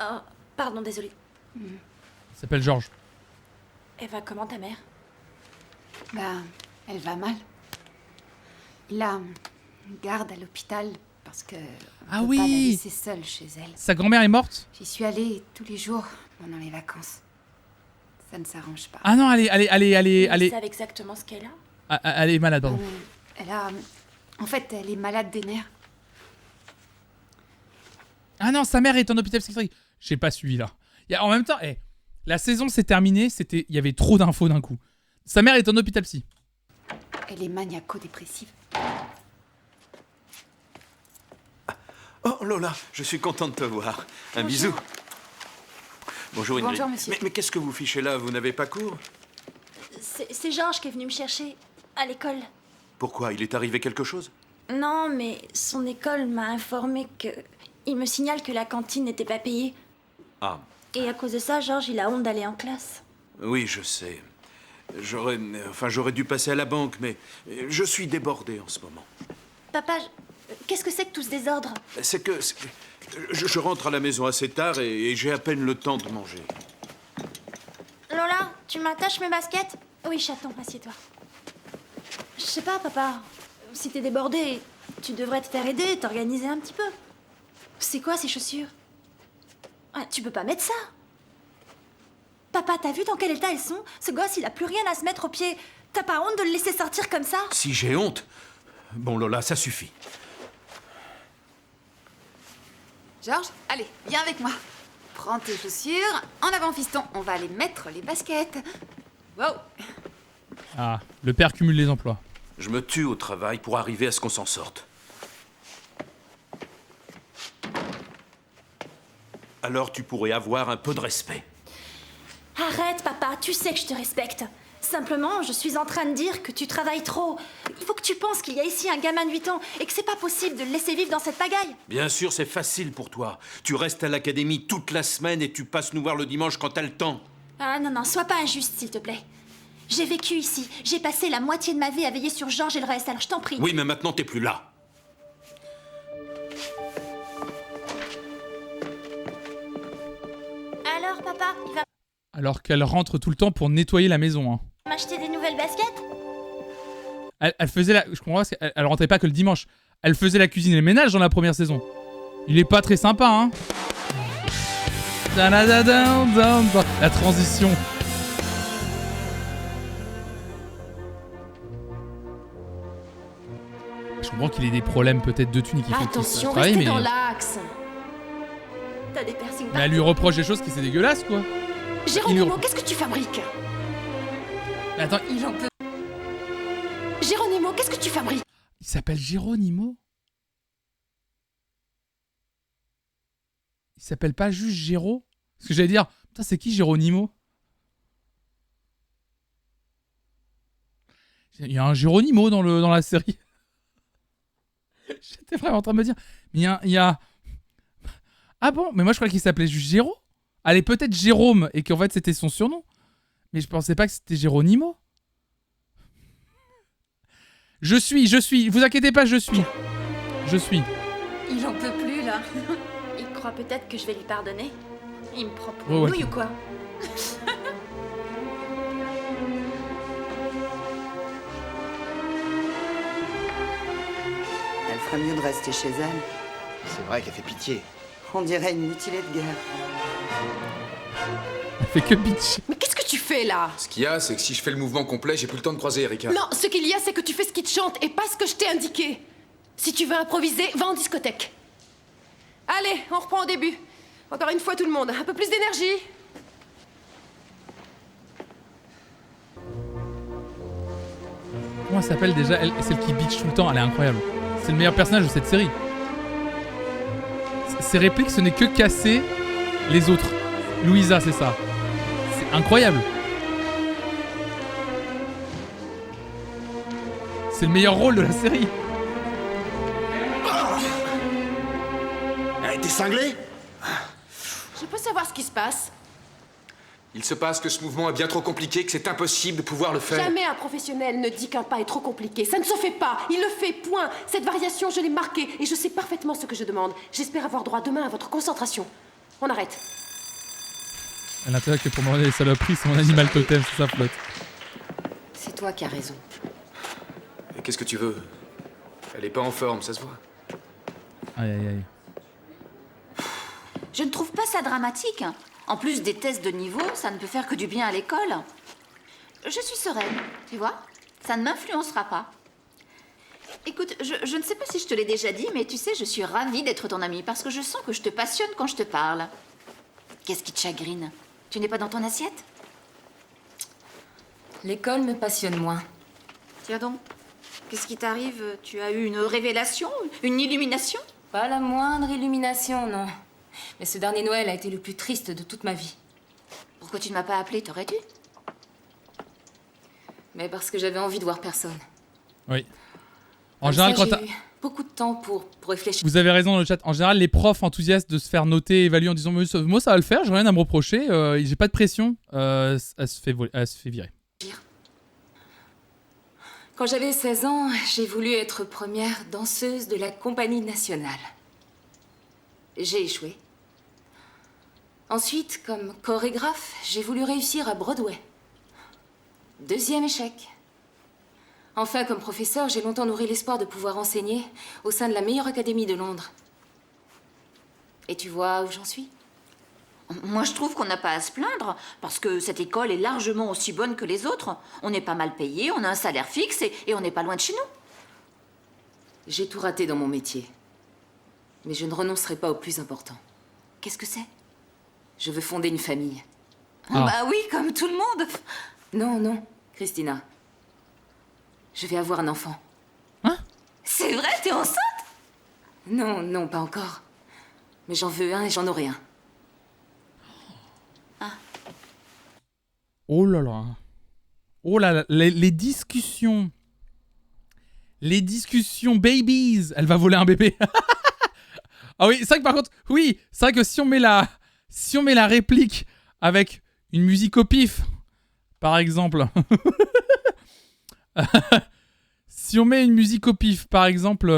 Oh, pardon, désolé. Il s'appelle Georges. Eva, comment ta mère? Bah, elle va mal. Il a garde à l'hôpital parce que on peut pas la laisser seule chez elle. Sa grand-mère est morte? J'y suis allée tous les jours pendant les vacances. Ça ne s'arrange pas. Ah non, allez. Ils savent exactement ce qu'elle a. Elle est malade, pardon. Elle a... En fait, elle est malade des nerfs. Ah non, sa mère est en hôpital psychiatrique. J'ai pas suivi là. En même temps, la saison s'est terminée, il y avait trop d'infos d'un coup. Sa mère est en hôpital psy. Elle est maniaco-dépressive. Oh Lola, je suis content de te voir. Un bisou. Bonjour Ingrid. Bonjour, monsieur. Mais qu'est-ce que vous fichez là? Vous n'avez pas cours? C'est Georges qui est venu me chercher à l'école. Pourquoi? Il est arrivé quelque chose? Non, mais son école m'a informé que... Il me signale que la cantine n'était pas payée. Ah, Et à cause de ça, Georges, il a honte d'aller en classe. oui, je sais. J'aurais dû passer à la banque, mais je suis débordé en ce moment. Papa, qu'est-ce que c'est que tout ce désordre? C'est que... Je rentre à la maison assez tard et j'ai à peine le temps de manger. Lola, tu m'attaches mes baskets? Oui, chaton, assieds-toi. Je sais pas, papa. Si t'es débordé, tu devrais te faire aider, t'organiser un petit peu. C'est quoi ces chaussures? Ah, tu peux pas mettre ça. Papa, t'as vu dans quel état elles sont? Ce gosse, il a plus rien à se mettre aux pieds. T'as pas honte de le laisser sortir comme ça? Si j'ai honte? Bon Lola, ça suffit. Georges, allez, viens avec moi. Prends tes chaussures. En avant, fiston. On va aller mettre les baskets. Wow. Ah, le père cumule les emplois. Je me tue au travail pour arriver à ce qu'on s'en sorte. Alors tu pourrais avoir un peu de respect. Arrête, papa, tu sais que je te respecte. Simplement, je suis en train de dire que tu travailles trop. Il faut que tu penses qu'il y a ici un gamin de 8 ans et que c'est pas possible de le laisser vivre dans cette pagaille. Bien sûr, c'est facile pour toi. Tu restes à l'académie toute la semaine et tu passes nous voir le dimanche quand t'as le temps. Ah non, sois pas injuste, s'il te plaît. J'ai vécu ici. J'ai passé la moitié de ma vie à veiller sur Georges et le reste, alors je t'en prie. Oui, mais maintenant t'es plus là. Alors, papa, il va Alors qu'elle rentre tout le temps pour nettoyer la maison. Hein. m'acheter des nouvelles baskets? Elle faisait la... Je comprends pas, parce qu'elle rentrait pas que le dimanche. Elle faisait la cuisine et le ménage dans la première saison. Il est pas très sympa, hein. La transition. Je comprends qu'il ait des problèmes peut-être de thunes qui font qu'il se Attention, travaille, restez mais... dans l'axe. T'as des piercings Mais elle lui reproche des choses qui c'est dégueulasse, quoi. Géronimo, qu'est-ce que tu fabriques? Mais attends, Il en peut... Géronimo, qu'est-ce que tu fabriques? il s'appelle Géronimo? Il s'appelle pas juste Géro? Parce que j'allais dire, putain, c'est qui Géronimo? Il y a un Géronimo dans la série. J'étais vraiment en train de me dire, mais il y a... Ah bon? Mais moi je croyais qu'il s'appelait juste Géro. Allez, peut-être Jérôme, et qu'en fait c'était son surnom. Mais je pensais pas que c'était Géronimo. Je suis. Vous inquiétez pas, je suis. Il en peut plus, là. Il croit peut-être que je vais lui pardonner. Il me prend pour Ouais, une ouais. nouille ou quoi? Elle ferait mieux de rester chez elle. C'est vrai qu'elle fait pitié. On dirait une mutilée de guerre. Elle fait que bitch. Mais qu'est-ce que tu fais là? Ce qu'il y a, c'est que si je fais le mouvement complet, j'ai plus le temps de croiser Erika. Non, ce qu'il y a, c'est que tu fais ce qui te chante et pas ce que je t'ai indiqué. Si tu veux improviser, va en discothèque. Allez, on reprend au début. Encore une fois, tout le monde, un peu plus d'énergie. Comment elle s'appelle déjà? Elle, celle qui bitch tout le temps, elle est incroyable. C'est le meilleur personnage de cette série. Ses répliques, ce n'est que casser les autres. Louisa, c'est ça. C'est incroyable. C'est le meilleur rôle de la série. T'es cinglé? Je peux savoir ce qui se passe? Il se passe que ce mouvement est bien trop compliqué, que c'est impossible de pouvoir le faire. Jamais un professionnel ne dit qu'un pas est trop compliqué. Ça ne se fait pas. Il le fait, point. Cette variation, je l'ai marquée et je sais parfaitement ce que je demande. J'espère avoir droit demain à votre concentration. On arrête. Elle a intérêt que pour manger les saloperies, c'est mon animal totem, c'est ça flotte. C'est toi qui as raison. Et qu'est-ce que tu veux? Elle est pas en forme, ça se voit. Aïe aïe aïe. Je ne trouve pas ça dramatique. Hein. En plus des tests de niveau, ça ne peut faire que du bien à l'école. Je suis sereine, tu vois. Ça ne m'influencera pas. Écoute, je ne sais pas si je te l'ai déjà dit, mais tu sais, je suis ravie d'être ton amie parce que je sens que je te passionne quand je te parle. Qu'est-ce qui te chagrine? Tu n'es pas dans ton assiette? L'école me passionne moins. Tiens donc, qu'est-ce qui t'arrive? Tu as eu une révélation? Une illumination? Pas la moindre illumination, non. Mais ce dernier Noël a été le plus triste de toute ma vie. Pourquoi tu ne m'as pas appelé? T'aurais dû. Mais parce que j'avais envie de voir personne. Oui. En Comme général, ça, quand t'as... j'ai eu beaucoup de temps pour réfléchir. Vous avez raison dans le chat. En général, les profs enthousiastes de se faire noter, évaluer en disant moi ça va le faire, j'ai rien à me reprocher, j'ai pas de pression, elle se fait virer. Quand j'avais 16 ans, j'ai voulu être première danseuse de la compagnie nationale. J'ai échoué. Ensuite, comme chorégraphe, j'ai voulu réussir à Broadway. Deuxième échec. Enfin, comme professeur, j'ai longtemps nourri l'espoir de pouvoir enseigner au sein de la meilleure académie de Londres. Et tu vois où j'en suis? Moi, je trouve qu'on n'a pas à se plaindre, parce que cette école est largement aussi bonne que les autres. On est pas mal payé, on a un salaire fixe et on n'est pas loin de chez nous. J'ai tout raté dans mon métier. Mais je ne renoncerai pas au plus important. Qu'est-ce que c'est? Je veux fonder une famille. Ah. Bah oui, comme tout le monde. Non, non, Christina. Je vais avoir un enfant. Hein? C'est vrai, t'es enceinte? Non, non, pas encore. Mais j'en veux un et j'en aurai un. Oh là là. Oh là là, les discussions. Les discussions babies. Elle va voler un bébé. Ah oui, c'est vrai que par contre, oui, c'est vrai que si on met la réplique avec une musique au pif, par exemple. Si on met une musique au pif, par exemple,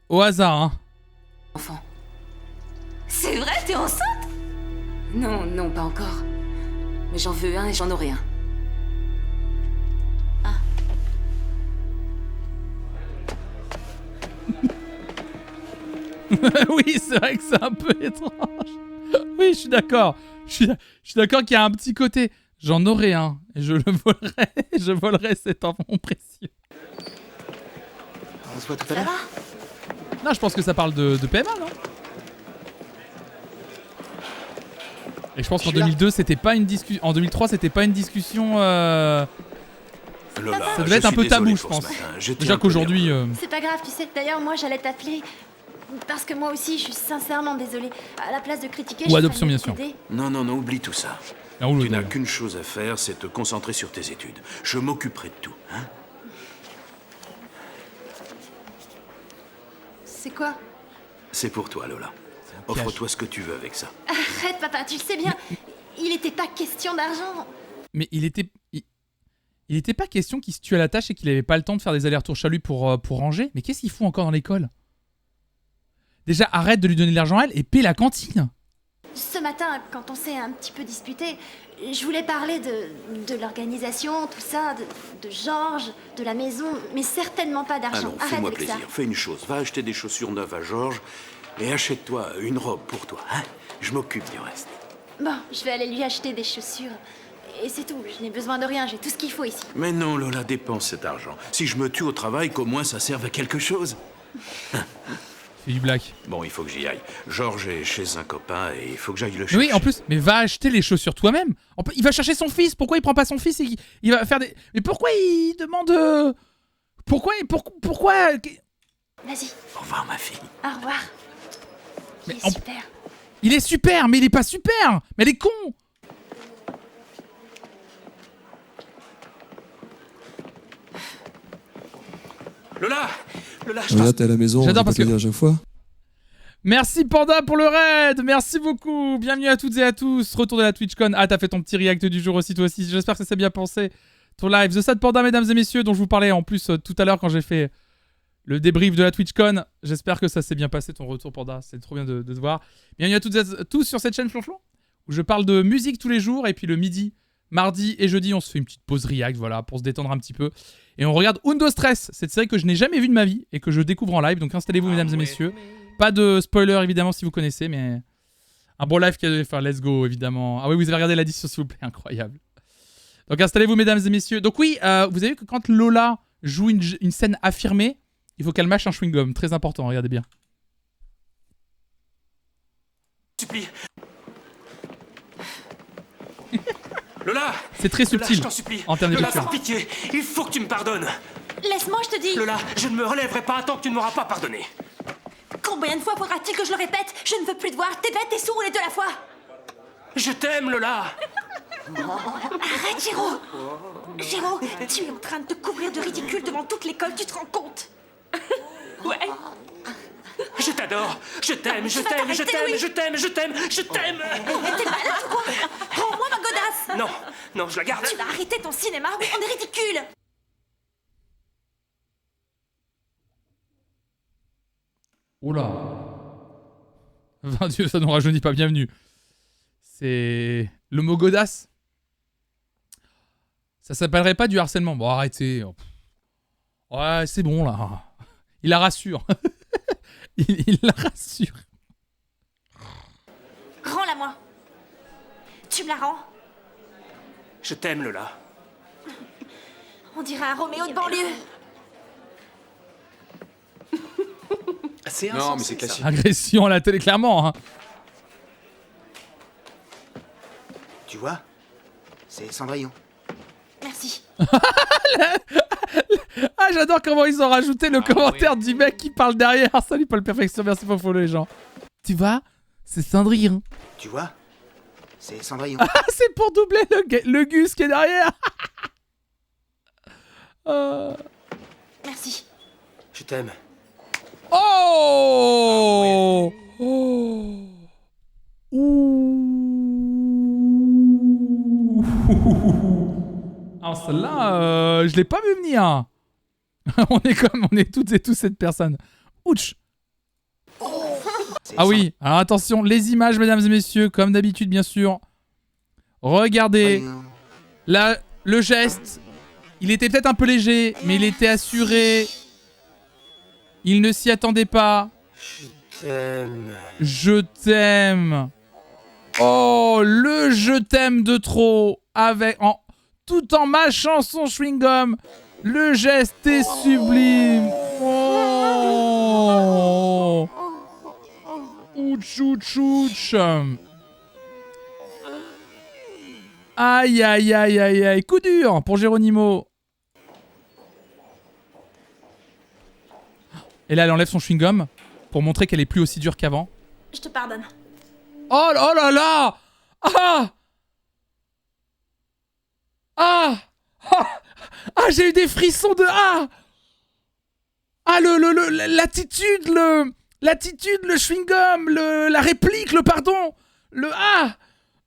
au hasard, hein. Enfant. C'est vrai, t'es enceinte? Non, non, pas encore. Mais j'en veux un et j'en aurai un. Oui, c'est vrai que c'est un peu étrange. Oui, je suis d'accord. Je suis d'accord qu'il y a un petit côté. J'en aurai un. Et je le volerai. Je volerai cet enfant précieux. On se voit tout à l'heure. Non, je pense que ça parle de PMA, non? Et je pense qu'en 2002, c'était pas une discussion. En 2003, c'était pas une discussion. Lola, ça devait être un peu tabou, je pense. Déjà qu'aujourd'hui. C'est pas grave, tu sais. D'ailleurs, moi, j'allais t'appeler. Parce que moi aussi, je suis sincèrement désolée. À la place de critiquer, Ou adoption, bien sûr. Non, non, non, oublie tout ça. Tu n'as qu'une chose à faire, c'est te concentrer sur tes études. Je m'occuperai de tout, hein? C'est quoi? C'est pour toi, Lola. Offre-toi ce que tu veux avec ça. Arrête, papa, tu le sais bien. Il était pas question d'argent. Mais il était pas question qu'il se tue à la tâche et qu'il avait pas le temps de faire des allers-retours chez lui pour ranger. Mais qu'est-ce qu'il fout encore dans l'école? Déjà, arrête de lui donner de l'argent à elle et paie la cantine. Ce matin, quand on s'est un petit peu disputé, je voulais parler de l'organisation, tout ça, de Georges, de la maison, mais certainement pas d'argent. Allons, Arrête fais-moi avec plaisir. ça. Fais une chose. Va acheter des chaussures neuves à Georges et achète-toi une robe pour toi, hein? Je m'occupe du reste. Bon, je vais aller lui acheter des chaussures. Et c'est tout, je n'ai besoin de rien, j'ai tout ce qu'il faut ici. Mais non, Lola, dépense cet argent. Si je me tue au travail, qu'au moins ça serve à quelque chose. Fais du black. Bon, il faut que j'y aille. Georges est chez un copain et il faut que j'aille le chercher. Oui, en plus, mais va acheter les chaussures toi-même. Il va chercher son fils. Pourquoi il prend pas son fils et il va faire des... Mais pourquoi il demande... Pourquoi Vas-y. Au revoir, ma fille. Au revoir. Mais Il est super. Il est super, mais il est pas super. Mais elle est con. Lola, Là, t'es à la maison, J'adore on va parce te que- le dire à chaque fois. Merci Panda pour le raid. Merci beaucoup. Bienvenue à toutes et à tous. Retour de la TwitchCon. Ah, t'as fait ton petit react du jour aussi, toi aussi. J'espère que ça s'est bien pensé. Ton live. The Sad Panda, mesdames et messieurs, dont je vous parlais en plus tout à l'heure quand j'ai fait le débrief de la TwitchCon. J'espère que ça s'est bien passé ton retour, Panda. C'est trop bien de te voir. Bienvenue à toutes et à tous sur cette chaîne Flonflon, où je parle de musique tous les jours. Et puis le midi, mardi et jeudi, on se fait une petite pause react, voilà, pour se détendre un petit peu. Et on regarde Undo Stress, cette série que je n'ai jamais vue de ma vie et que je découvre en live. Donc installez-vous, mesdames et messieurs. Pas de spoiler évidemment si vous connaissez, mais un bon live qui a dû faire let's go évidemment. Ah oui, vous avez regardé l'addition s'il vous plaît, incroyable. Donc installez-vous mesdames et messieurs. Donc oui, vous avez vu que quand Lola joue une scène affirmée, il faut qu'elle mâche un chewing-gum. Très important, regardez bien. Supplie. Lola! C'est très subtil, Lola, je t'en supplie. en termes Lola, d'écriture. par pitié, il faut que tu me pardonnes. Laisse-moi, je te dis. Lola, je ne me relèverai pas tant que tu ne m'auras pas pardonné. Combien de fois faudra-t-il que je le répète? Je ne veux plus te voir. T'es bête, t'es sourd les deux à la fois. Je t'aime, Lola. Arrête, Géraud. Géraud, tu es en train de te couvrir de ridicule devant toute l'école, tu te rends compte? Ouais. Je t'adore. Je t'aime, je t'aime, je t'aime, je t'aime, je t'aime, je t'aime. T'es malade ou quoi? Rends-moi ma godasse. Non, non, je la garde. Tu vas arrêter ton cinéma, oui, on est ridicule. Oula. Enfin, Dieu, ça nous rajeunit pas, bienvenue. C'est... Le mot godasse. Ça s'appellerait pas du harcèlement. Bon, arrêtez. Ouais, c'est bon, là. Il la rassure. il la rassure. Rends-la moi. Tu me la rends? Je t'aime, Lola. On dirait un Roméo de banlieue. C'est non, mais c'est classique. Agression à la télé, clairement. Hein. Tu vois, c'est Cendrillon. Merci. Ah, j'adore comment ils ont rajouté le commentaire du mec qui parle derrière. Salut Paul Perfection, merci pour follow les gens. Tu vois, c'est Cendrillon. Tu vois, c'est Cendrillon. Ah, c'est pour doubler le Gus qui est derrière. Merci. Je t'aime. Oh, oh. Ouh. Alors celle-là, je l'ai pas vu venir. On est toutes et tous cette personne. Ouch. Ah oui, alors attention, les images, mesdames et messieurs, comme d'habitude, bien sûr. Regardez. Là, le geste, il était peut-être un peu léger, mais il était assuré. Il ne s'y attendait pas. Je t'aime. Oh, le je t'aime de trop. Tout en mâchant son chewing-gum. Le geste est sublime. Oh. Ouch, ouch, ouch. Aïe, aïe, aïe, aïe, aïe. Coup dur pour Geronimo. Et là, elle enlève son chewing-gum pour montrer qu'elle est plus aussi dure qu'avant. Je te pardonne. Oh là là. Ah. Ah. Ah, ah, j'ai eu des frissons de... Ah, ah l'attitude, l'attitude, le chewing-gum, la réplique, le pardon, le... Ah.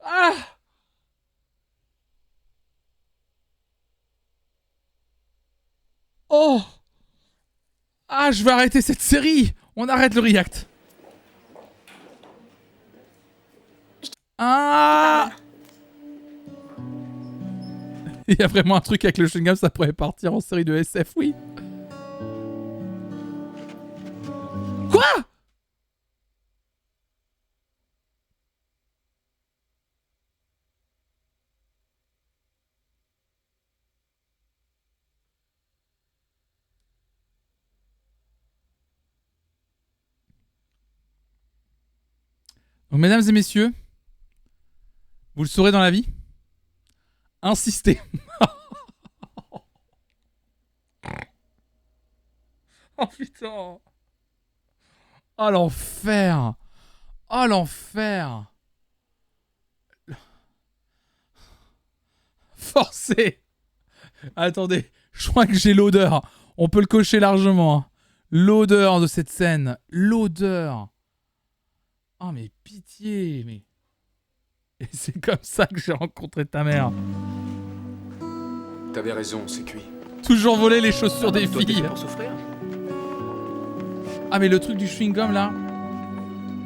Ah. Oh. Ah, je vais arrêter cette série. On arrête le react. Ah. Il y a vraiment un truc avec le chewing-gum, ça pourrait partir en série de SF, oui. Quoi? Donc, mesdames et messieurs, vous le saurez dans la vie. Insistez. Oh putain. Oh l'enfer. Oh l'enfer. Forcé. Attendez, je crois que j'ai l'odeur. On peut le cocher largement. L'odeur de cette scène. L'odeur. Oh mais pitié, mais... Et c'est comme ça que j'ai rencontré ta mère. T'avais raison, c'est cuit. Toujours voler les chaussures des filles. Pour souffrir. Ah mais le truc du chewing-gum là.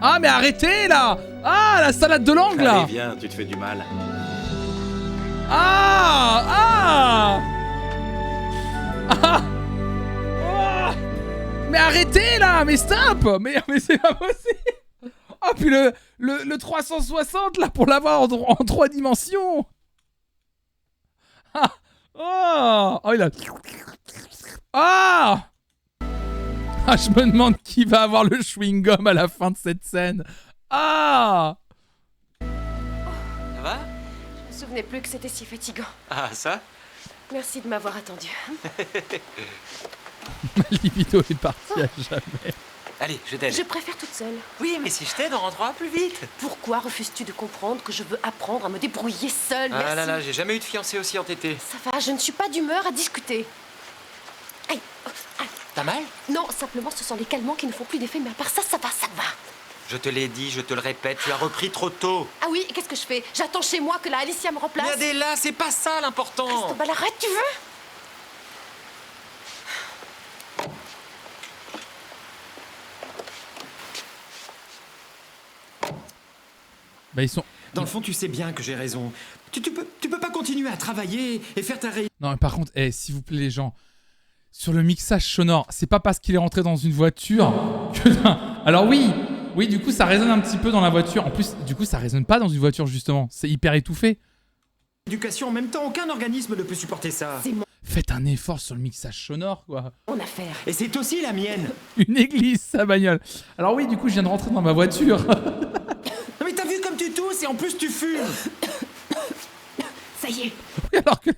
Ah mais arrêtez là. Ah la salade de langue là. Allez viens, tu te fais du mal. Ah. Ah. Ah. Oh. Mais arrêtez là, mais stop. Mais c'est pas possible. Oh puis le 360 là pour l'avoir en 3 dimensions. Oh, il a... Ah, je me demande qui va avoir le chewing-gum à la fin de cette scène. Ah. Ça va? Je me souvenais plus que c'était si fatigant. Ah, ça? Merci de m'avoir attendu. Ma libido est partie à jamais. Allez, je t'aide. Je préfère toute seule. Oui, mais si je t'aide, on rentrera plus vite. Pourquoi refuses-tu de comprendre que je veux apprendre à me débrouiller seule? Ah Merci. là là, j'ai jamais eu de fiancé aussi entêté. Ça va, je ne suis pas d'humeur à discuter. Aïe. T'as mal? Non, simplement ce sont les calmants qui ne font plus d'effet, mais à part ça, ça va, ça va. Je te l'ai dit, je te le répète, tu as repris trop tôt. Ah oui, qu'est-ce que je fais? J'attends chez moi que la Alicia me remplace. Mais Adéla, c'est pas ça l'important. Bah arrête, tu veux? Bah ils sont... Dans le fond, tu sais bien que j'ai raison. Tu peux pas continuer à travailler et faire ta Non mais par contre, s'il vous plaît les gens, sur le mixage sonore, c'est pas parce qu'il est rentré dans une voiture que... Alors oui, du coup ça résonne un petit peu dans la voiture. En plus, du coup ça résonne pas dans une voiture justement. C'est hyper étouffé. éducation en même temps, aucun organisme ne peut supporter ça. Faites un effort sur le mixage sonore quoi. Mon affaire. Et c'est aussi la mienne. Une église, sa bagnole. Alors oui, du coup je viens de rentrer dans ma voiture. Mais t'as vu comme tu tousses et en plus tu fumes. Ça y est. Oui, alors que...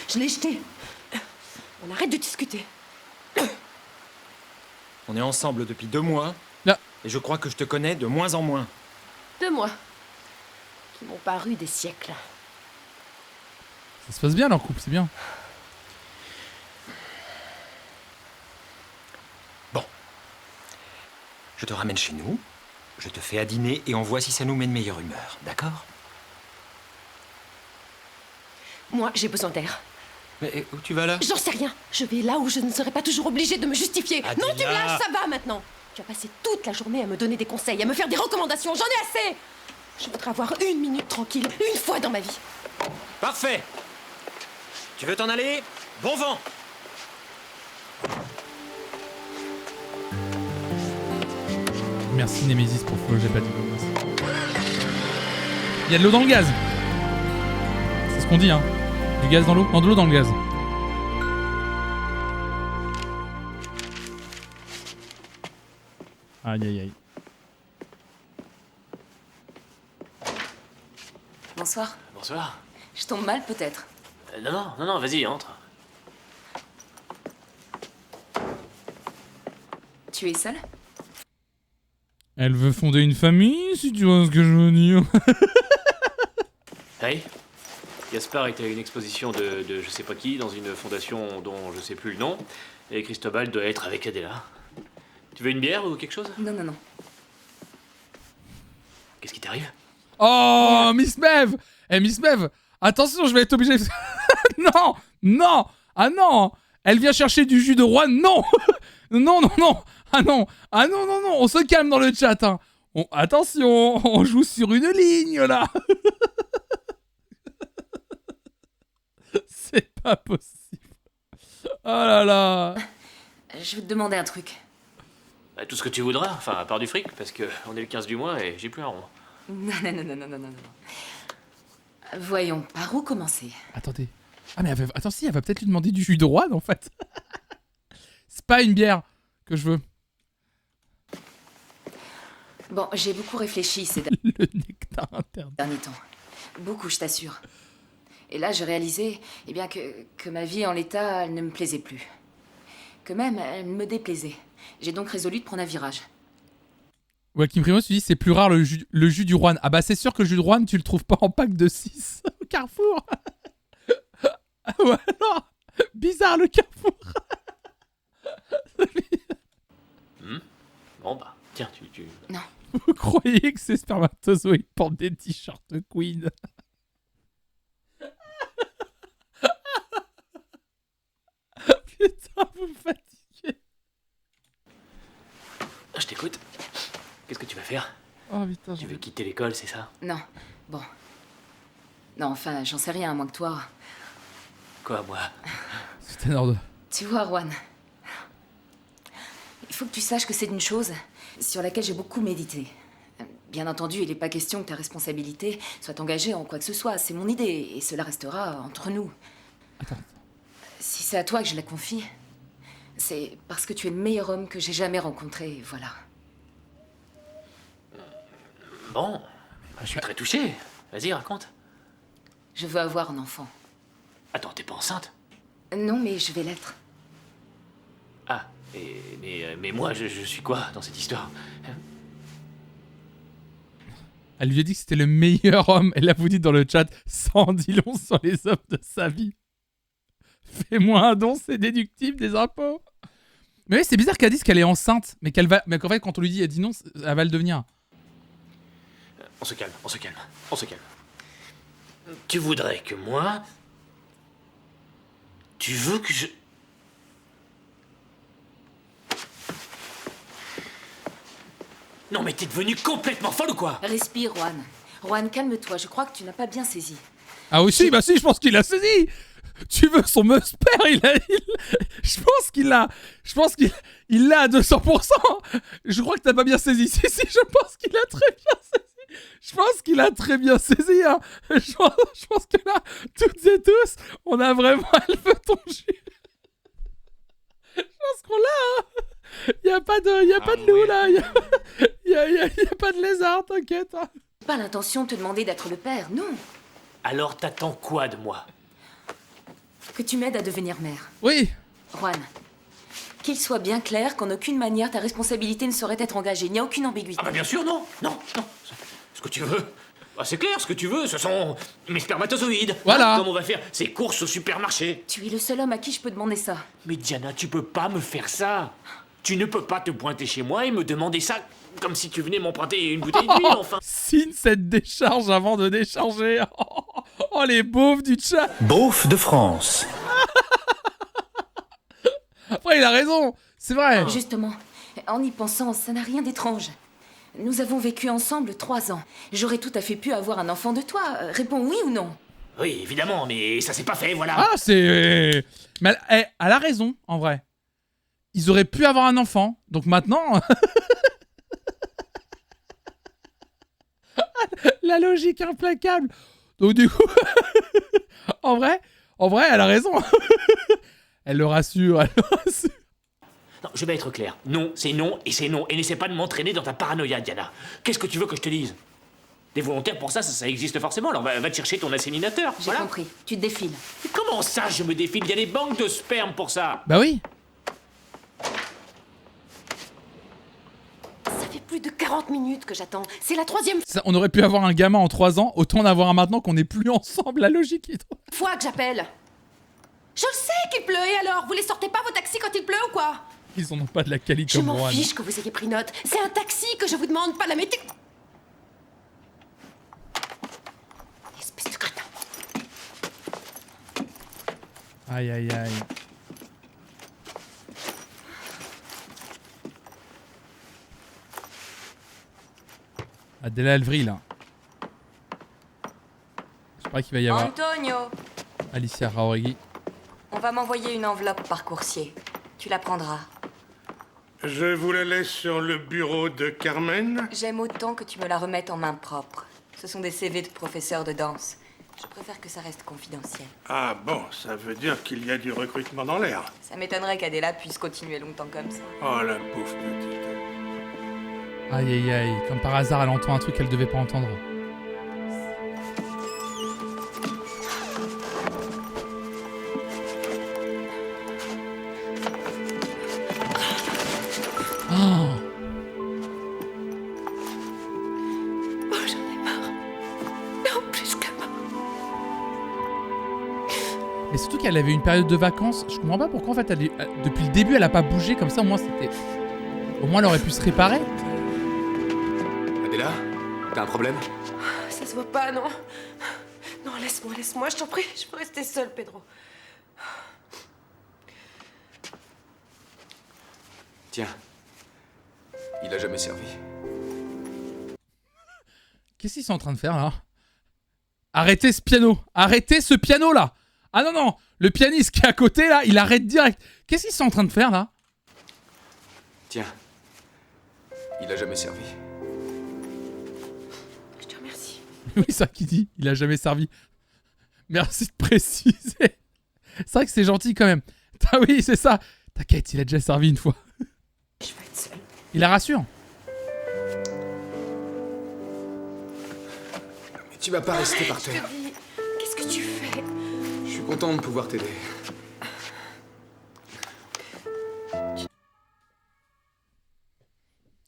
Je l'ai jeté. On arrête de discuter. On est ensemble depuis 2 mois. Là. Et je crois que je te connais de moins en moins. 2 mois. Qui m'ont paru des siècles. Ça se passe bien leur couple, c'est bien. Bon. Je te ramène chez nous. Je te fais à dîner et on voit si ça nous met de meilleure humeur, d'accord? Moi, j'ai besoin d'air. Mais où tu vas là? J'en sais rien. Je vais là où je ne serai pas toujours obligée de me justifier. Adéla. Non, tu me lâches, ça va maintenant. Tu as passé toute la journée à me donner des conseils, à me faire des recommandations. J'en ai assez. Je voudrais avoir 1 minute tranquille, une fois dans ma vie. Parfait. Tu veux t'en aller? Bon vent. Merci Nemesis pour follow, j'ai pas dit. Il y a de l'eau dans le gaz. C'est ce qu'on dit, hein. Du gaz dans l'eau? Non, de l'eau dans le gaz. Aïe aïe aïe. Bonsoir. Bonsoir. Je tombe mal peut-être. Non, vas-y, entre. Tu es seule? Elle veut fonder une famille, si tu vois ce que je veux dire. Hey, Gaspard était à une exposition de je sais pas qui, dans une fondation dont je sais plus le nom, et Cristobal doit être avec Adéla. Tu veux une bière ou quelque chose? Non. Qu'est-ce qui t'arrive? Oh, Miss Mev! Miss Mev, attention, je vais être obligé... Non! Ah non! Elle vient chercher du jus de roi, non! Non! Ah non, on se calme dans le chat, hein. Attention, on joue sur une ligne, là. C'est pas possible. Oh là là. Je vais te demander un truc. Bah, tout ce que tu voudras, enfin, à part du fric, parce que on est le 15 du mois et j'ai plus un rond. Non. Voyons, par où commencer? Attendez. Ah mais attends, si, elle va peut-être lui demander du jus de roi, en fait. C'est pas une bière que je veux. Bon, j'ai beaucoup réfléchi ces Le nectar interne. derniers temps. Beaucoup, je t'assure. Et là, j'ai réalisé que ma vie en l'état, elle ne me plaisait plus. Que même, elle me déplaisait. J'ai donc résolu de prendre un virage. Joachim Primo se dit c'est plus rare le jus du Rouen. Ah bah c'est sûr que le jus de Rouen, tu le trouves pas en pack de 6 au Carrefour. Ou alors, bizarre le Carrefour. Bon bah, tiens, tu... Non. Vous croyez que ces spermatozoïdes portent des t-shirts Queen? Putain, vous me fatiguez. Je t'écoute. Qu'est-ce que tu vas faire? Oh putain, tu veux quitter l'école, c'est ça? Non, bon. Non, enfin, j'en sais rien, à moins que toi. Quoi, moi? C'est énorme. Tu vois, Juan. Il faut que tu saches que c'est une chose sur laquelle j'ai beaucoup médité. Bien entendu, il n'est pas question que ta responsabilité soit engagée en quoi que ce soit. C'est mon idée, et cela restera entre nous. Attends. Si c'est à toi que je la confie, c'est parce que tu es le meilleur homme que j'ai jamais rencontré, voilà. Bon, je suis très touché. Vas-y, raconte. Je veux avoir un enfant. Attends, t'es pas enceinte? Non, mais je vais l'être. Ah, mais moi, je suis quoi dans cette histoire? Elle lui a dit que c'était le meilleur homme. Elle l'a vous dit dans le chat, ça en dit long sur les hommes de sa vie. Fais-moi un don, c'est déductible des impôts. Mais oui, c'est bizarre qu'elle dise qu'elle est enceinte, mais qu'en fait, quand on lui dit, elle dit non, elle va le devenir. On se calme. Tu voudrais que moi... Tu veux que je... Non mais t'es devenu complètement folle ou quoi? Respire, Juan. Juan, calme-toi, je crois que tu n'as pas bien saisi. Ah oui, si, bah si, je pense qu'il a saisi. Tu veux son musper, je pense qu'il l'a à 200%. Je crois que t'as pas bien saisi. Si, je pense qu'il a très bien saisi. Je pense qu'il a très bien saisi. Hein. Je pense que là, toutes et tous, on a vraiment le feuilleton jus. Je pense qu'on l'a. Hein. Y a pas de loup là. Y a pas de lézard, t'inquiète. Hein. Pas l'intention de te demander d'être le père, non. Alors t'attends quoi de moi? Que tu m'aides à devenir mère. Oui. Juan, qu'il soit bien clair qu'en aucune manière ta responsabilité ne saurait être engagée. Il n'y a aucune ambiguïté. Ah bah bien sûr, non. Ce que tu veux. Bah c'est clair, ce que tu veux, ce sont mes spermatozoïdes. Voilà. Comme on va faire ces courses au supermarché. Tu es le seul homme à qui je peux demander ça. Mais Diana, tu peux pas me faire ça. Tu ne peux pas te pointer chez moi et me demander ça comme si tu venais m'emprunter une bouteille d'huile, enfin. Signe cette décharge avant de décharger. Oh, les beaufs du chat. Beauf de France. Après, il a raison. C'est vrai. Justement, en y pensant, ça n'a rien d'étrange. Nous avons vécu ensemble 3 ans. J'aurais tout à fait pu avoir un enfant de toi. Réponds oui ou non. Oui, évidemment, mais ça s'est pas fait, voilà. Ah, c'est... Mais elle a raison, en vrai. Ils auraient pu avoir un enfant. Donc maintenant... La logique implacable. Donc du coup... en vrai, elle a raison. Elle le rassure. Non, je vais être clair. Non, c'est non, et c'est non. Et n'essaie pas de m'entraîner dans ta paranoïa, Diana. Qu'est-ce que tu veux que je te dise? Des volontaires pour ça existe forcément. Alors va te chercher ton inséminateur. J'ai compris. Tu te défiles. Mais comment ça, je me défile? Il y a des banques de sperme pour ça. Bah oui. Ça fait plus de 40 minutes que j'attends. C'est la 3e On aurait pu avoir un gamin en 3 ans. Autant en avoir un maintenant qu'on n'est plus ensemble. La logique est trop... fois que j'appelle. Je le sais qu'il pleut, et alors? Vous les sortez pas vos taxis quand il pleut ou quoi? Ils en ont pas de la qualité Je comme m'en moi. fiche que vous ayez pris note. C'est un taxi que je vous demande, pas la météo. Espèce de crétin. Aïe, aïe, aïe. Adela Elvry, là. Je crois qu'il va y avoir... Antonio, Alicia Raoregui. on va m'envoyer une enveloppe par coursier. Tu la prendras. Je vous la laisse sur le bureau de Carmen. J'aime autant que tu me la remettes en main propre. Ce sont des CV de professeurs de danse. Je préfère que ça reste confidentiel. Ah bon, ça veut dire qu'il y a du recrutement dans l'air. Ça m'étonnerait qu'Adela puisse continuer longtemps comme ça. Oh, la pauvre petite. Aïe, aïe, aïe. Comme par hasard, elle entend un truc qu'elle devait pas entendre. Oh. Oh, j'en ai marre. Non, plus que moi. Et surtout qu'elle avait une période de vacances. Je comprends pas pourquoi en fait, depuis le début, elle a pas bougé comme ça. Au moins, c'était... Au moins, elle aurait pu se réparer. Adela, t'as un problème? Ça se voit pas, non. Non, laisse-moi, je t'en prie. Je peux rester seule, Pedro. Tiens. Il a jamais servi. Qu'est-ce qu'ils sont en train de faire là? Arrêtez ce piano! Arrêtez ce piano là! Ah non, non! Le pianiste qui est à côté là, il arrête direct! Qu'est-ce qu'ils sont en train de faire là? Tiens. Il a jamais servi. Je te remercie. Oui, c'est ça qu'il dit. Il a jamais servi. Merci de préciser. C'est vrai que c'est gentil quand même. Ah oui, c'est ça. T'inquiète, il a déjà servi une fois. Je veux être seule. Il la rassure. Mais tu vas pas rester par terre. Qu'est-ce que tu fais? Je suis content de pouvoir t'aider.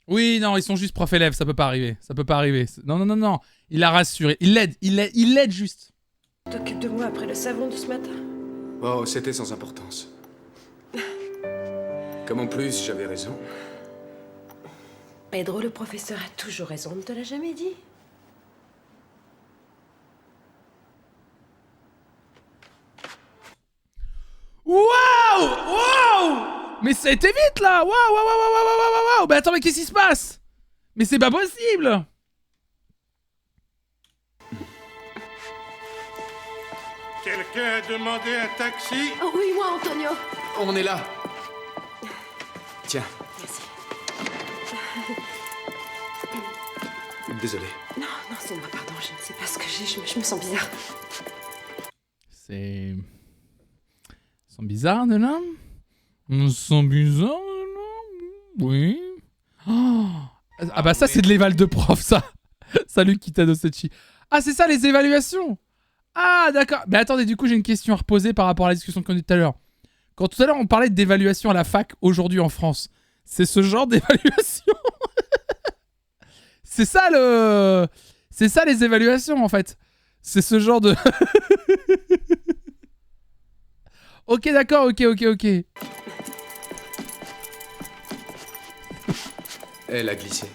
Oui, non, ils sont juste prof-élèves, ça peut pas arriver. Ça peut pas arriver. Non, non, non, non. Il l'a rassuré. Il l'aide juste. T'occupes de moi après le savon de ce matin? Oh, c'était sans importance. Comme en plus, j'avais raison. Pedro, le professeur a toujours raison, on ne te l'a jamais dit? Waouh! Waouh! Mais ça a été vite là! Waouh, waouh, waouh, waouh, waouh, waouh, waouh! Mais attends, mais qu'est-ce qui se passe? Mais c'est pas possible! Quelqu'un a demandé un taxi? Oh oui, moi, Antonio. On est là. Tiens. Merci. Désolé. Non, non, c'est moi, pardon, je ne sais pas ce que j'ai, je me sens bizarre. C'est... On sent bizarre de là? On sent bizarre de là? Oui. Oh. Ah bah ça c'est de l'éval de prof ça. Salut Kitano Sechi. Ah c'est ça les évaluations. Ah d'accord. Mais attendez, du coup j'ai une question à reposer par rapport à la discussion qu'on a eu tout à l'heure. Quand tout à l'heure on parlait d'évaluation à la fac aujourd'hui en France, c'est ce genre d'évaluation? C'est ça le... C'est ça les évaluations en fait. C'est ce genre de... Ok d'accord, ok. Elle a glissé.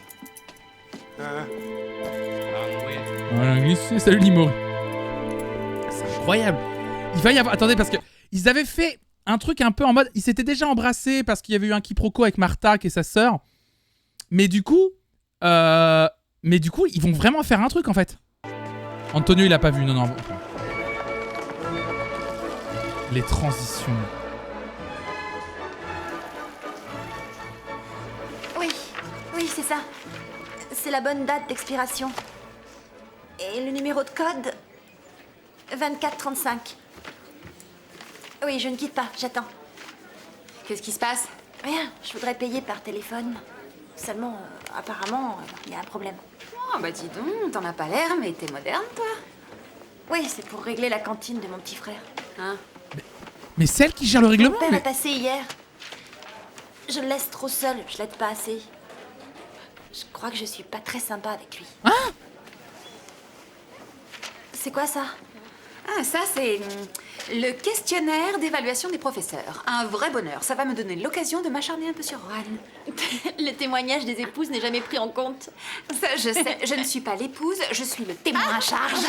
Voilà, glissé, salut Limori. C'est incroyable. Il va y avoir... Attendez, parce que ils avaient fait un truc un peu en mode... Ils s'étaient déjà embrassés parce qu'il y avait eu un quiproquo avec Martha, qui est sa sœur. Mais du coup... ils vont vraiment faire un truc, en fait. Antonio, il a pas vu. Non. Les transitions. Oui, c'est ça. C'est la bonne date d'expiration. Et le numéro de code 2435. Oui, je ne quitte pas, j'attends. Qu'est-ce qui se passe? Rien, je voudrais payer par téléphone. Seulement, apparemment, il y a un problème. Oh, bah dis donc, t'en as pas l'air, mais t'es moderne, toi. Oui, c'est pour régler la cantine de mon petit frère. Hein? Mais celle qui gère le règlement? Mon père est passé hier. Je le laisse trop seul, je l'aide pas assez. Je crois que je suis pas très sympa avec lui. Hein? C'est quoi ça? Ah, ça, c'est le questionnaire d'évaluation des professeurs. Un vrai bonheur. Ça va me donner l'occasion de m'acharner un peu sur Juan. Le témoignage des épouses n'est jamais pris en compte. Ça, je sais. Je ne suis pas l'épouse, je suis le témoin à charge.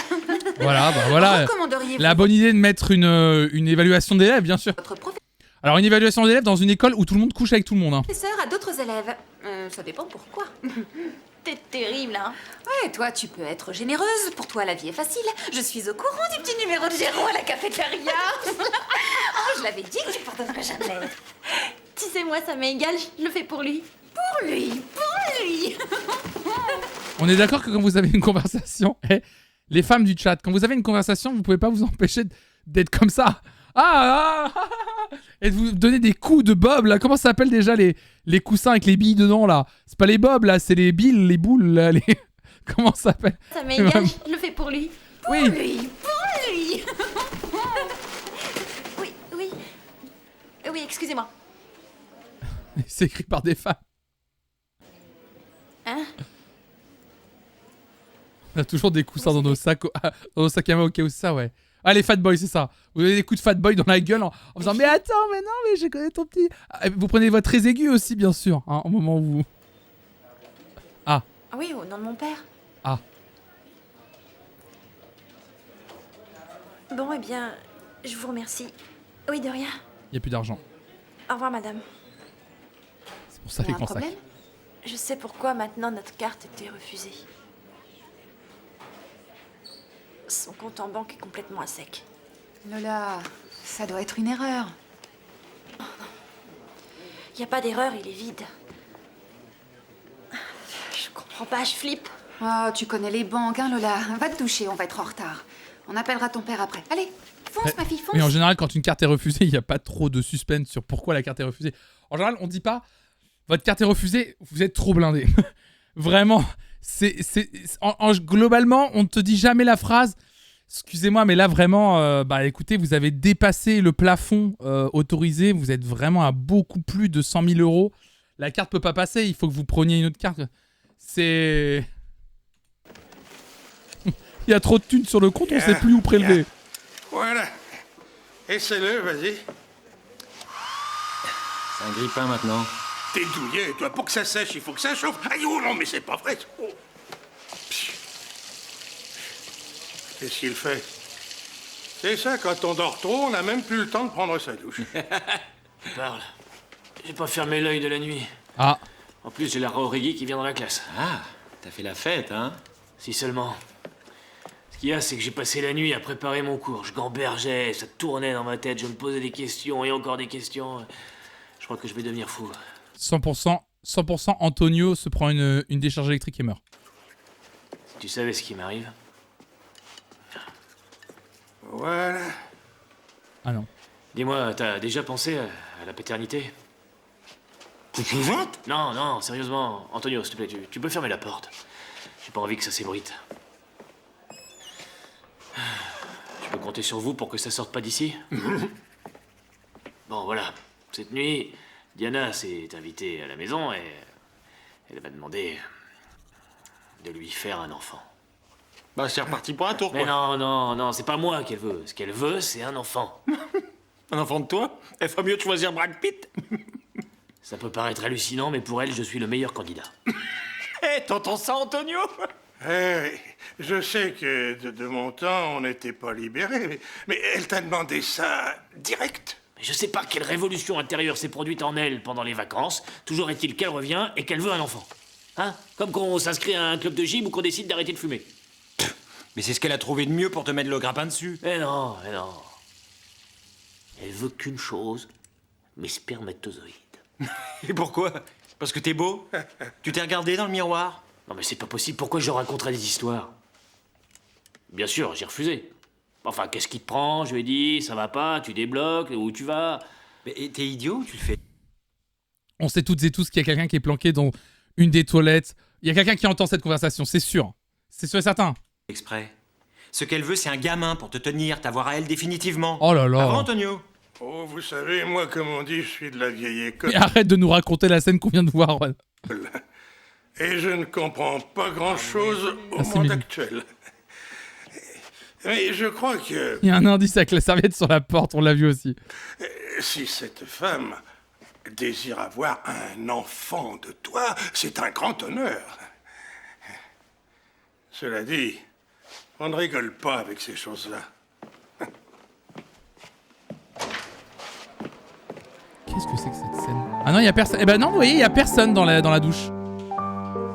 Voilà, bah voilà. Recommanderiez-vous La bonne idée de mettre une évaluation d'élèves, bien sûr. Alors, une évaluation d'élèves dans une école où tout le monde couche avec tout le monde. Hein. Professeur à d'autres élèves. Ça dépend pourquoi. T'es terrible, hein? Ouais, toi, tu peux être généreuse. Pour toi, la vie est facile. Je suis au courant du petit numéro de Géraud à la cafétéria. Oh, je l'avais dit que tu pardonnerais jamais. Tu sais, moi, ça m'est égal, je le fais pour lui. Pour lui. On est d'accord que quand vous avez une conversation, les femmes du chat, quand vous avez une conversation, vous pouvez pas vous empêcher d'être comme ça. Et de vous donner des coups de bob là. Comment ça s'appelle déjà les coussins avec les billes dedans là? C'est pas les bobs là, c'est les billes, les boules là. Comment ça s'appelle? Ça m'est égal, je le fais pour lui. Pour lui. Oui, excusez-moi. C'est écrit par des femmes. Hein? On a toujours des coussins dans nos sacs à main au cas où ça, ouais. Ah, les fat boys, c'est ça. Vous avez des coups de fat boy dans la gueule en faisant mais attends, mais non, mais je connais ton petit. Vous prenez votre très aigu aussi, bien sûr, hein, au moment où vous. Ah. Ah oui, au nom de mon père. Ah. Bon, eh bien, je vous remercie. Oui, de rien. Il n'y a plus d'argent. Au revoir, madame. C'est pour ça Il y les a un grands sacs. problème? Je sais pourquoi maintenant notre carte était refusée. Son compte en banque est complètement à sec. Lola, ça doit être une erreur. Il n'y a pas d'erreur, il est vide. prends pas, je flippe. Oh, tu connais les banques, hein, Lola. Va te doucher, on va être en retard. On appellera ton père après. Allez, fonce, ma fille, fonce. Mais en général, quand une carte est refusée, il n'y a pas trop de suspense sur pourquoi la carte est refusée. En général, on dit pas votre carte est refusée, vous êtes trop blindé. Vraiment, globalement, on ne te dit jamais la phrase. Excusez-moi, mais là vraiment, écoutez, vous avez dépassé le plafond autorisé. Vous êtes vraiment à beaucoup plus de 100 000 €. La carte peut pas passer. Il faut que vous preniez une autre carte. C'est il y a trop de thunes sur le compte, on sait plus où prélever. Voilà. Essaie-le, vas-y. C'est un grille-pain maintenant. T'es douillet, toi. Pour que ça sèche, il faut que ça chauffe. Aïe, oh non, mais c'est pas vrai. Oh. Qu'est-ce qu'il fait? C'est ça, quand on dort trop, on n'a même plus le temps de prendre sa douche. Parle. J'ai pas fermé l'œil de la nuit. Ah. En plus, j'ai la Raorigi qui vient dans la classe. Ah, t'as fait la fête, hein? Si seulement. Ce qu'il y a, c'est que j'ai passé la nuit à préparer mon cours. Je gambergeais, ça tournait dans ma tête, je me posais des questions et encore des questions. Je crois que je vais devenir fou. 100%, Antonio se prend une décharge électrique et meurt. Si tu savais ce qui m'arrive. Voilà. Ah non. Dis-moi, t'as déjà pensé à la paternité? Tu plaisantes? Non, non, sérieusement. Antonio, s'il te plaît, tu peux fermer la porte. J'ai pas envie que ça s'ébruite. Je peux compter sur vous pour que ça sorte pas d'ici? Bon, voilà. Cette nuit, Diana s'est invitée à la maison et elle m'a demandé de lui faire un enfant. Bah, c'est reparti pour un tour, quoi. Mais non, c'est pas moi qu'elle veut. Ce qu'elle veut, c'est un enfant. Un enfant de toi? Elle ferait mieux de choisir Brad Pitt. Ça peut paraître hallucinant, mais pour elle, je suis le meilleur candidat. Hé, t'entends ça, Antonio? Je sais que de mon temps, on n'était pas libérés, mais elle t'a demandé ça direct. Mais je sais pas quelle révolution intérieure s'est produite en elle pendant les vacances. Toujours est-il qu'elle revient et qu'elle veut un enfant. Hein? Comme quand on s'inscrit à un club de gym ou qu'on décide d'arrêter de fumer. Mais c'est ce qu'elle a trouvé de mieux pour te mettre le grappin dessus. Mais non. Elle veut qu'une chose, mes spermatozoïdes. Et pourquoi? Parce que t'es beau? Tu t'es regardé dans le miroir? Non mais c'est pas possible, pourquoi je raconterais des histoires? Bien sûr, j'ai refusé. Enfin, qu'est-ce qui te prend? Je lui ai dit, ça va pas, tu débloques, où tu vas? Mais t'es idiot ou tu le fais? On sait toutes et tous qu'il y a quelqu'un qui est planqué dans une des toilettes. Il y a quelqu'un qui entend cette conversation, c'est sûr. C'est sûr et certain. Exprès. Ce qu'elle veut, c'est un gamin pour te tenir, t'avoir à elle définitivement. Oh là là. Avant, Antonio. Oh, vous savez, moi, comme on dit, je suis de la vieille école. Mais arrête de nous raconter la scène qu'on vient de voir. Ouais. Et je ne comprends pas grand-chose au monde actuel. Mais je crois que... Il y a un indice avec la serviette sur la porte, on l'a vu aussi. Si cette femme désire avoir un enfant de toi, c'est un grand honneur. Cela dit, on ne rigole pas avec ces choses-là. Qu'est-ce que c'est que cette scène? Ah non, il y a personne. Eh ben non, vous voyez, il y a personne dans la douche.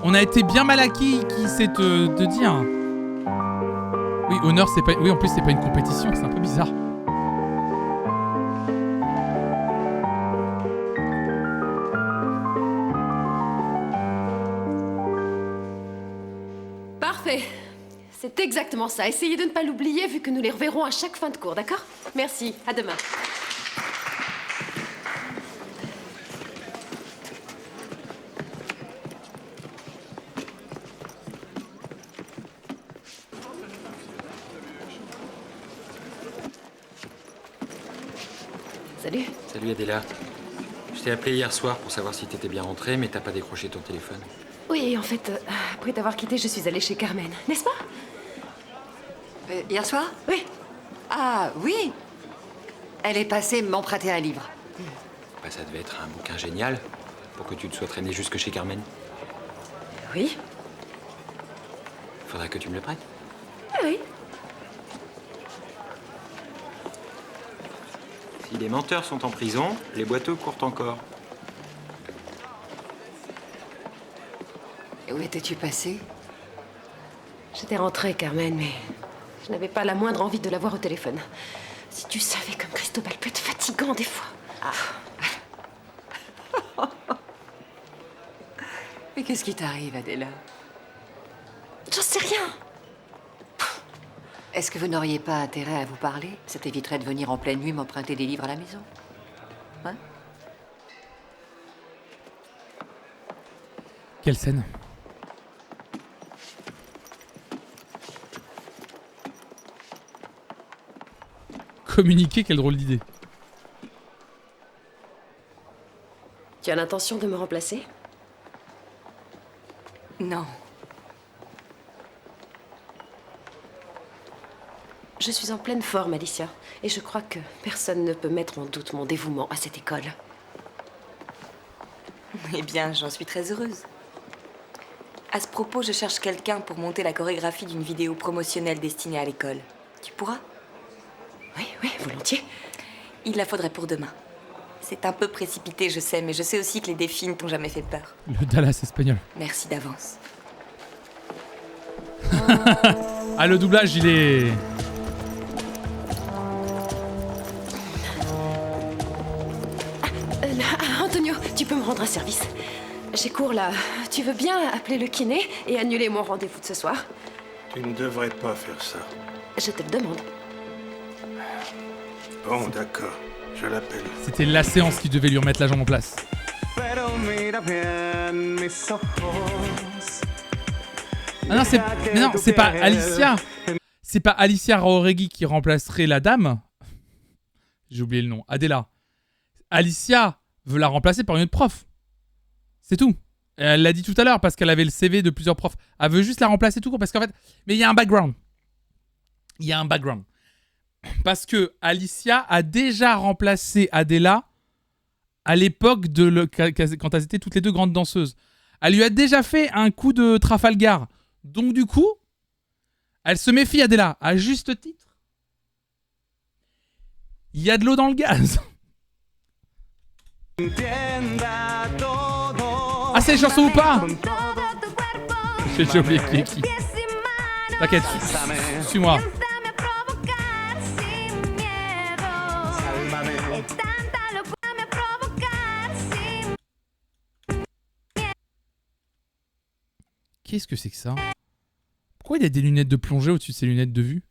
On a été bien mal acquis, qui sait te dire. Oui, honneur, c'est pas. Oui, en plus, c'est pas une compétition, c'est un peu bizarre. Parfait. C'est exactement ça. Essayez de ne pas l'oublier vu que nous les reverrons à chaque fin de cours, d'accord? Merci. À demain. Salut. Salut Adela. Je t'ai appelé hier soir pour savoir si t'étais bien rentrée, mais t'as pas décroché ton téléphone. Oui, en fait, après t'avoir quitté, je suis allée chez Carmen, n'est-ce pas? Hier soir? Oui. Ah, oui. Elle est passée m'emprunter un livre. Bah, ça devait être un bouquin génial pour que tu te sois traîné jusque chez Carmen. Oui. Faudra que tu me le prêtes. Ah oui. Si les menteurs sont en prison, les boiteux courent encore. Et où étais-tu passée? J'étais rentrée, Carmen, mais je n'avais pas la moindre envie de la voir au téléphone. Si tu savais comme Cristobal peut être fatigant des fois. Ah. Mais qu'est-ce qui t'arrive, Adela? J'en sais rien. Est-ce que vous n'auriez pas intérêt à vous parler? Ça t'éviterait de venir en pleine nuit m'emprunter des livres à la maison. Hein? Quelle scène. Communiquer, quelle drôle d'idée. Tu as l'intention de me remplacer? Non. Je suis en pleine forme, Alicia. Et je crois que personne ne peut mettre en doute mon dévouement à cette école. Eh bien, j'en suis très heureuse. À ce propos, je cherche quelqu'un pour monter la chorégraphie d'une vidéo promotionnelle destinée à l'école. Tu pourras? Oui, volontiers. Il la faudrait pour demain. C'est un peu précipité, je sais, mais je sais aussi que les défis ne t'ont jamais fait peur. Le Dallas espagnol. Merci d'avance. Ah, le doublage, il est... Antonio, tu peux me rendre un service? J'ai cours là. Tu veux bien appeler le kiné et annuler mon rendez-vous de ce soir? Tu ne devrais pas faire ça. Je te le demande. Bon, d'accord. Je l'appelle. C'était la séance qui devait lui remettre la jambe en place. Ah non, c'est pas Alicia. C'est pas Alicia Raoregui qui remplacerait la dame. J'ai oublié le nom. Adela. Alicia veut la remplacer par une autre prof. C'est tout. Elle l'a dit tout à l'heure parce qu'elle avait le CV de plusieurs profs. Elle veut juste la remplacer tout court parce qu'en fait... Mais il y a un background. Il y a un background. Parce que Alicia a déjà remplacé Adela à l'époque quand elles étaient toutes les deux grandes danseuses. Elle lui a déjà fait un coup de Trafalgar. Donc du coup, elle se méfie, Adela, à juste titre. Il y a de l'eau dans le gaz. Ah, c'est les chansons ou pas? J'ai oublié qui est qui. T'inquiète, suis-moi. Qu'est-ce que c'est que ça? Pourquoi il y a des lunettes de plongée au-dessus de ses lunettes de vue?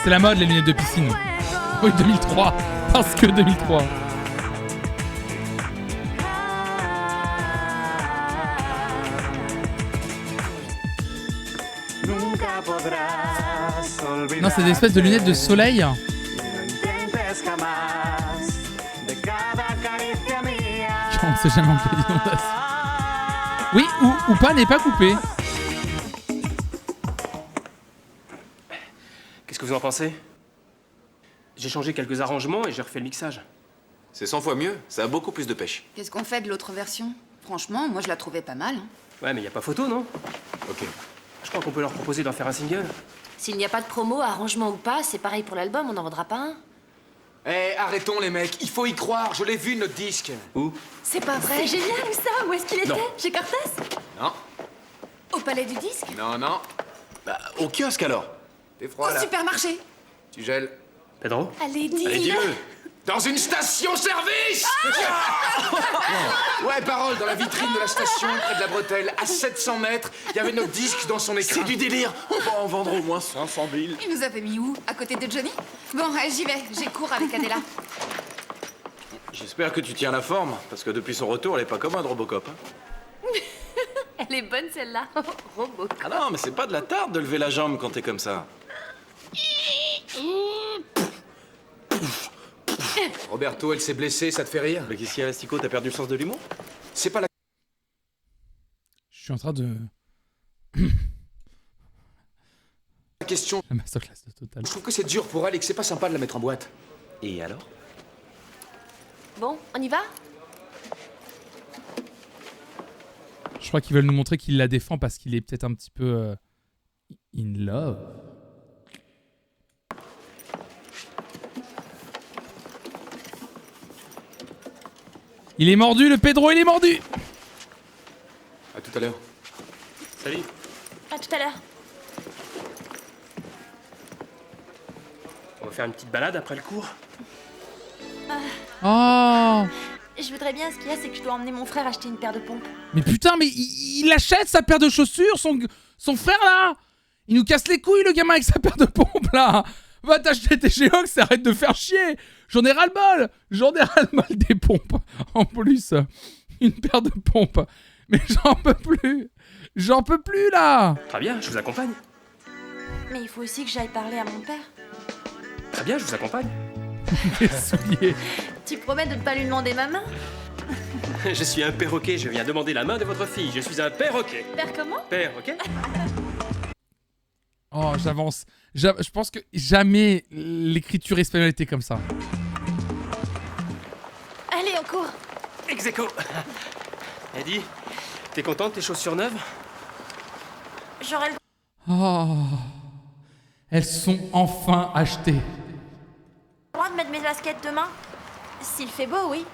C'est la mode, les lunettes de piscine. Oui, 2003. Parce que 2003. Non, c'est des espèces de lunettes de soleil. On ne sait jamais en quelle inondation. Oui, ou pas n'est pas coupé. Qu'est-ce que vous en pensez? J'ai changé quelques arrangements et j'ai refait le mixage. C'est 100 fois mieux, ça a beaucoup plus de pêche. Qu'est-ce qu'on fait de l'autre version? Franchement, moi je la trouvais pas mal. Ouais, mais y a pas photo, non? Ok. Je crois qu'on peut leur proposer d'en faire un single. S'il n'y a pas de promo, arrangement ou pas, c'est pareil pour l'album, on n'en vendra pas un. Eh, arrêtons les mecs, il faut y croire, je l'ai vu notre disque. Où? C'est pas vrai. C'est génial, où ça? Où est-ce qu'il était? Non. Chez Cortez? Non. Au Palais du Disque? Non, non. Bah, au kiosque alors. T'es froid Au là. supermarché? Tu gèles. Pedro? Allez, dis-le. Allez, dis-le. Dans une station-service. Ouais, parole, dans la vitrine de la station, près de la bretelle, à 700 mètres, il y avait notre disque dans son écran. C'est du délire. On va en vendre au moins 500 000. Il nous avait mis où? À côté de Johnny? Bon, j'y vais. J'ai cours avec Adela. J'espère que tu tiens la forme, parce que depuis son retour, elle est pas comme un Robocop. Hein. Elle est bonne celle-là. Robocop. Ah non, mais c'est pas de la tarte de lever la jambe quand t'es comme ça. Roberto, elle s'est blessée, ça te fait rire? Mais qu'est-ce qu'il y a, Lastico? T'as perdu le sens de l'humour? C'est pas la... Je suis en train de... question. La masterclass de Total. Je trouve que c'est dur pour elle et que c'est pas sympa de la mettre en boîte. Et alors? Bon, on y va? Je crois qu'ils veulent nous montrer qu'il la défend parce qu'il est peut-être un petit peu... in love. Il est mordu, le Pedro, il est mordu! À tout à l'heure. Salut. À tout à l'heure. On va faire une petite balade après le cours. Oh. Je voudrais bien, ce qu'il y a, c'est que je dois emmener mon frère acheter une paire de pompes. Mais putain, mais il achète sa paire de chaussures, son frère là. Il nous casse les couilles, le gamin, avec sa paire de pompes là. Va t'acheter tes Geox, arrête de faire chier. J'en ai ras-le-bol. J'en ai ras-le-bol des pompes. En plus, une paire de pompes. Mais j'en peux plus. J'en peux plus là. Très bien, je vous accompagne. Mais il faut aussi que j'aille parler à mon père. Très bien, je vous accompagne. Les souliers. Tu promets de ne pas lui demander ma main? Je suis un perroquet, je viens demander la main de votre fille. Je suis un perroquet. Père comment? Perroquet. Oh, j'avance. Je pense que jamais l'écriture espagnole était comme ça. Allez, on court. Ex-aequo. Eddie, t'es content de tes chaussures neuves? J'aurai le Oh. Elles sont enfin achetées. droit de mettre mes baskets demain? S'il fait beau, oui.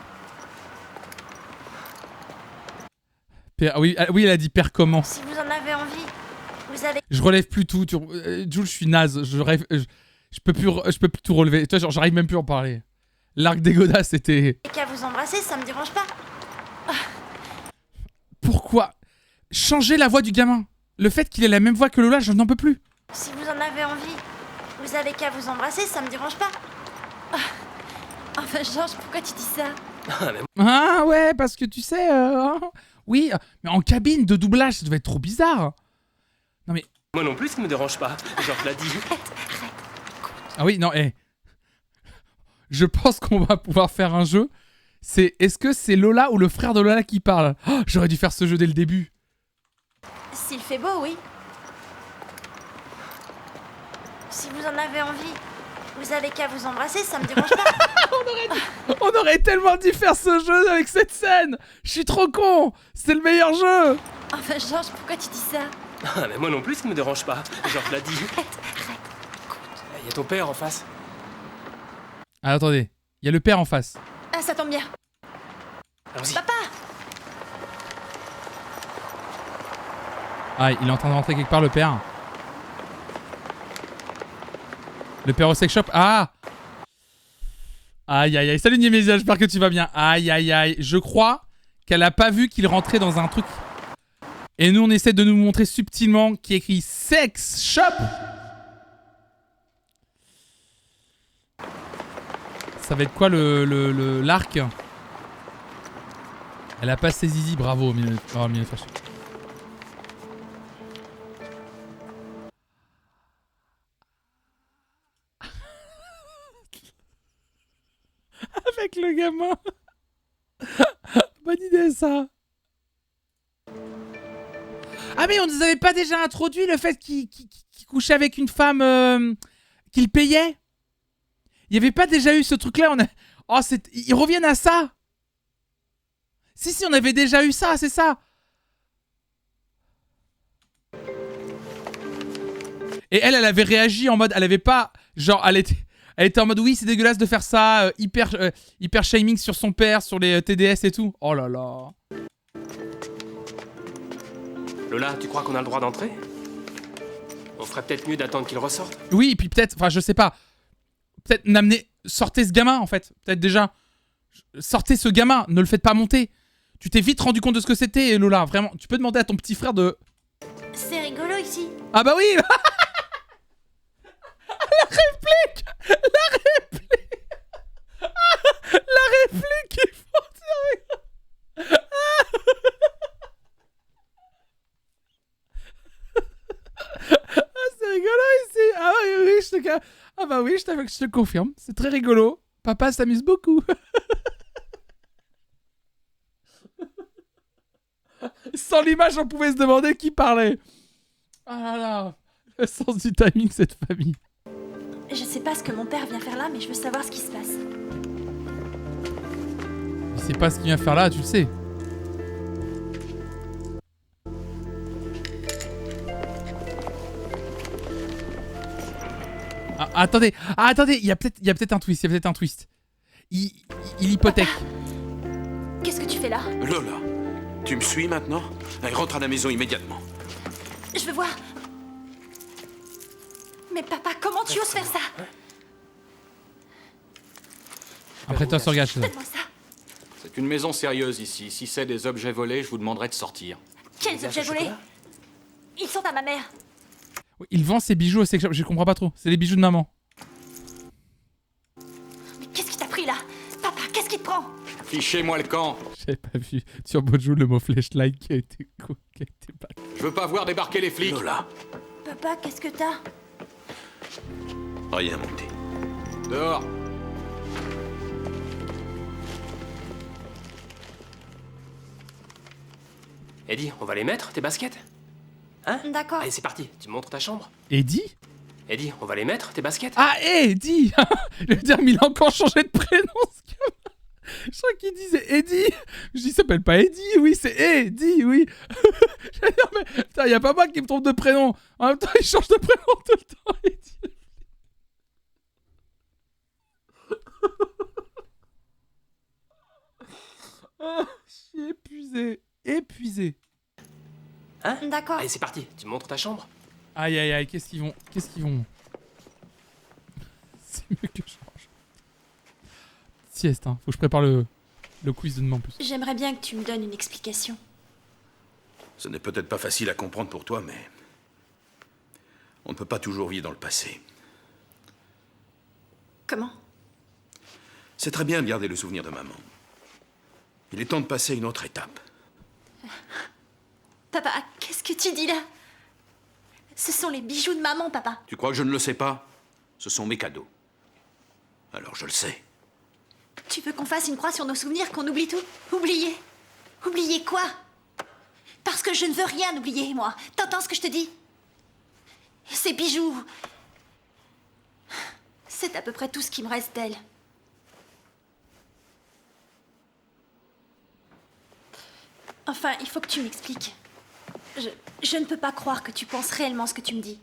Père, oui, elle a dit père comment. Si vous en avez envie, vous avez... Je relève plus tout. Jules, je suis naze. Je peux plus tout relever. Toi, genre, j'arrive même plus à en parler. L'arc des godasses, c'était... qu'à vous embrasser, ça me dérange pas. Pourquoi changer la voix du gamin? Le fait qu'il ait la même voix que Lola, je n'en peux plus. Si vous en avez envie, vous avez qu'à vous embrasser, ça me dérange pas. Enfin, Georges, pourquoi tu dis ça? Ah ouais, parce que tu sais... oui, mais en cabine de doublage, ça devait être trop bizarre. Non mais... Moi non plus, ça me dérange pas. Georges l'a dit. Ah oui, non, je pense qu'on va pouvoir faire un jeu. Est-ce que c'est Lola ou le frère de Lola qui parle? Oh, j'aurais dû faire ce jeu dès le début. S'il fait beau, oui. Si vous en avez envie, vous avez qu'à vous embrasser, ça me dérange pas. On aurait tellement dû faire ce jeu avec cette scène. Je suis trop con. C'est le meilleur jeu. Enfin, Georges, pourquoi tu dis ça? Ah, mais moi non plus, ça me dérange pas. Georges l'a dit. Il y a ton père en face. Ah, attendez, il y a le père en face. Ah, ça tombe bien. Allons-y. Papa! Ah, il est en train de rentrer quelque part, le père. Le père au sex shop. Ah! Aïe, aïe, aïe. Salut Niemesia, j'espère que tu vas bien. Aïe, aïe, aïe. Je crois qu'elle a pas vu qu'il rentrait dans un truc. Et nous, on essaie de nous montrer subtilement qu'il y a écrit sex shop. Ça va être quoi l'arc? Elle a pas ses zizi, bravo. Oh, avec le gamin. Bonne idée ça. Ah mais on nous avait pas déjà introduit le fait qu'il couchait avec une femme qu'il payait? Il y avait pas déjà eu ce truc là? Oh, ils reviennent à ça. Si, on avait déjà eu ça, c'est ça. Et elle avait réagi en mode, elle avait pas, genre, elle était en mode, oui, c'est dégueulasse de faire ça, hyper shaming sur son père, sur les TDS et tout. Oh là là. Lola, tu crois qu'on a le droit d'entrer? On ferait peut-être mieux d'attendre qu'il ressorte. Oui, et puis peut-être, enfin, je sais pas. Peut-être sortez ce gamin, en fait. Peut-être déjà. Sortez ce gamin, ne le faites pas monter. Tu t'es vite rendu compte de ce que c'était, Lola. Vraiment, tu peux demander à ton petit frère de... C'est rigolo ici. Ah bah oui. La réplique. La réplique qu'il faut dire. Ah, c'est rigolo ici. Ah oui, ah bah oui, je te confirme. C'est très rigolo. Papa s'amuse beaucoup. Sans l'image, on pouvait se demander qui parlait. Ah là là. Le sens du timing, cette famille. Je sais pas ce que mon père vient faire là, mais je veux savoir ce qui se passe. Je sais pas ce qu'il vient faire là, tu le sais. Ah, attendez, il y a peut-être un twist, il hypothèque. Papa, qu'est-ce que tu fais là? Lola, tu me suis maintenant? Allez, rentre à la maison immédiatement. Je veux voir. Mais papa, comment tu oses faire ça? Un prêteur sur gage, c'est ça. Donne-moi ça. C'est une maison sérieuse ici. Si c'est des objets volés, je vous demanderai de sortir. Quels objets volés? Ils sont à ma mère. Il vend ses bijoux au sex shop. Je comprends pas trop. C'est les bijoux de maman. Mais qu'est-ce qui t'a pris là? Papa, qu'est-ce qui te prend? Fichez-moi le camp. J'avais pas vu sur Bojou le mot flashlight qui a été pas. Je veux pas voir débarquer les flics. Lola. Papa, qu'est-ce que t'as? Rien, mon petit. Dehors. Eddie, on va les mettre, tes baskets? Hein? D'accord. Allez, c'est parti. Tu me montres ta chambre? Eddie? Eddie, on va les mettre, tes baskets? Ah, Eddie. Je veux dire, mais il a encore changé de prénom, ce gars. Je crois qu'il disait Eddie. Je dis, il s'appelle pas Eddie, oui, c'est Eddie, oui. Je veux dire, mais putain, y a pas moi qui me trompe de prénom. En même temps, il change de prénom tout le temps, Eddie. Oh, je suis épuisé. Épuisé. Hein? D'accord. Allez, c'est parti. Tu me montres ta chambre? Aïe, aïe, aïe, qu'est-ce qu'ils vont... C'est mieux que je mange. Sieste, hein. Faut que je prépare le quiz de demain en plus. J'aimerais bien que tu me donnes une explication. Ce n'est peut-être pas facile à comprendre pour toi, mais... on ne peut pas toujours vivre dans le passé. Comment? C'est très bien de garder le souvenir de maman. Il est temps de passer à une autre étape. Papa, qu'est-ce que tu dis là? Ce sont les bijoux de maman, papa. Tu crois que je ne le sais pas? Ce sont mes cadeaux. Alors je le sais. Tu veux qu'on fasse une croix sur nos souvenirs, qu'on oublie tout? Oublier? Oublier quoi? Parce que je ne veux rien oublier, moi. T'entends ce que je te dis? Ces bijoux... c'est à peu près tout ce qui me reste d'elle. Enfin, il faut que tu m'expliques. Je ne peux pas croire que tu penses réellement ce que tu me dis.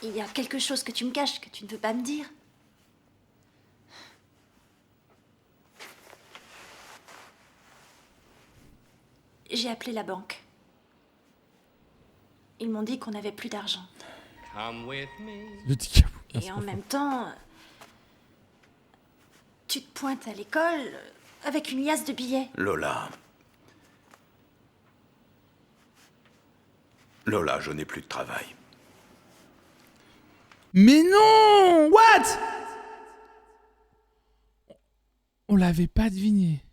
Il y a quelque chose que tu me caches, que tu ne veux pas me dire. J'ai appelé la banque. Ils m'ont dit qu'on n'avait plus d'argent. Le petit cabou. Et en même temps, tu te pointes à l'école avec une liasse de billets. Lola. Lola, je n'ai plus de travail. Mais non! What? On l'avait pas deviné.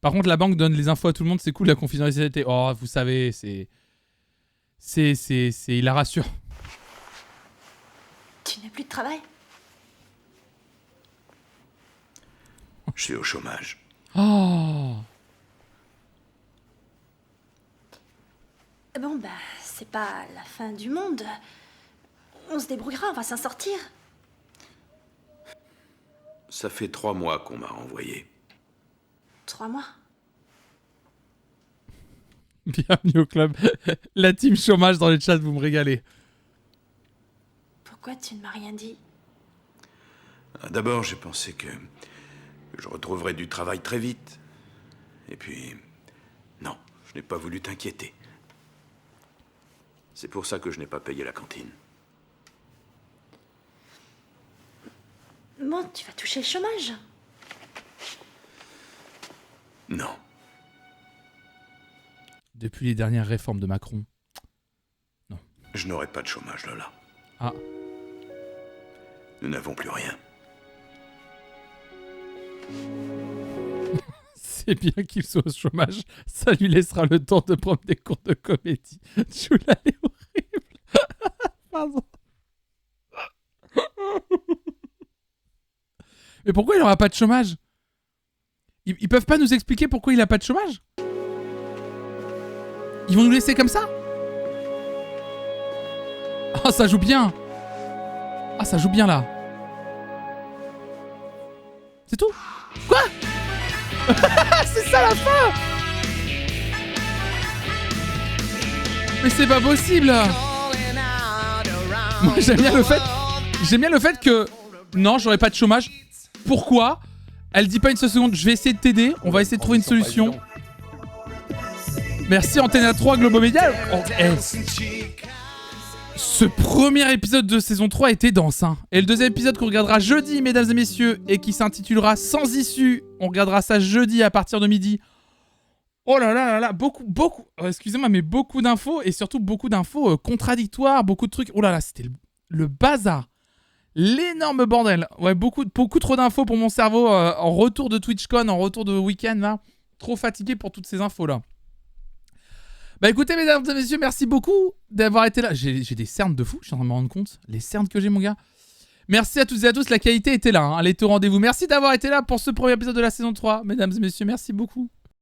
Par contre, la banque donne les infos à tout le monde, c'est cool, la confidentialité. Oh, vous savez, c'est... Il la rassure. Tu n'as plus de travail? Je suis au chômage. Oh! Bon, bah, c'est pas la fin du monde. On se débrouillera, on va s'en sortir. Ça fait 3 mois qu'on m'a renvoyé. 3 mois. Bienvenue au club. La team chômage dans le chat, vous me régalez. Pourquoi tu ne m'as rien dit? D'abord, j'ai pensé que je retrouverais du travail très vite. Et puis, non, je n'ai pas voulu t'inquiéter. C'est pour ça que je n'ai pas payé la cantine. Bon, tu vas toucher le chômage. Non. Depuis les dernières réformes de Macron. Non. Je n'aurai pas de chômage, Lola. Ah. Nous n'avons plus rien. C'est bien qu'il soit au chômage. Ça lui laissera le temps de prendre des cours de comédie. Choula, elle est horrible. Pardon. Mais pourquoi il n'aura pas de chômage? Ils peuvent pas nous expliquer pourquoi il a pas de chômage? Ils vont nous laisser comme ça? Ah, ça joue bien. Ah, ça joue bien là. C'est tout? Quoi? C'est ça la fin? Mais c'est pas possible. Moi j'aime bien le fait que non, j'aurais pas de chômage. Pourquoi? Elle dit pas une seule seconde, je vais essayer de t'aider, on va essayer de trouver une solution. Merci Antenne 3 Globomédia. Oh, hey. Ce premier épisode de saison 3 était dense, hein. Et le deuxième épisode qu'on regardera jeudi, mesdames et messieurs, et qui s'intitulera Sans issue, on regardera ça jeudi à partir de midi. Oh là là là là, beaucoup, excusez-moi, mais beaucoup d'infos, et surtout beaucoup d'infos contradictoires, beaucoup de trucs. Oh là là, c'était le bazar. L'énorme bordel. Ouais, beaucoup trop d'infos pour mon cerveau en retour de TwitchCon, en retour de week-end, là. Trop fatigué pour toutes ces infos-là. Bah écoutez, mesdames et messieurs, merci beaucoup d'avoir été là. J'ai des cernes de fou, je suis en train de me rendre compte. Les cernes que j'ai, mon gars. Merci à toutes et à tous, la qualité était là, hein. Elle était au rendez-vous. Merci d'avoir été là pour ce premier épisode de la saison 3. Mesdames et messieurs, merci beaucoup.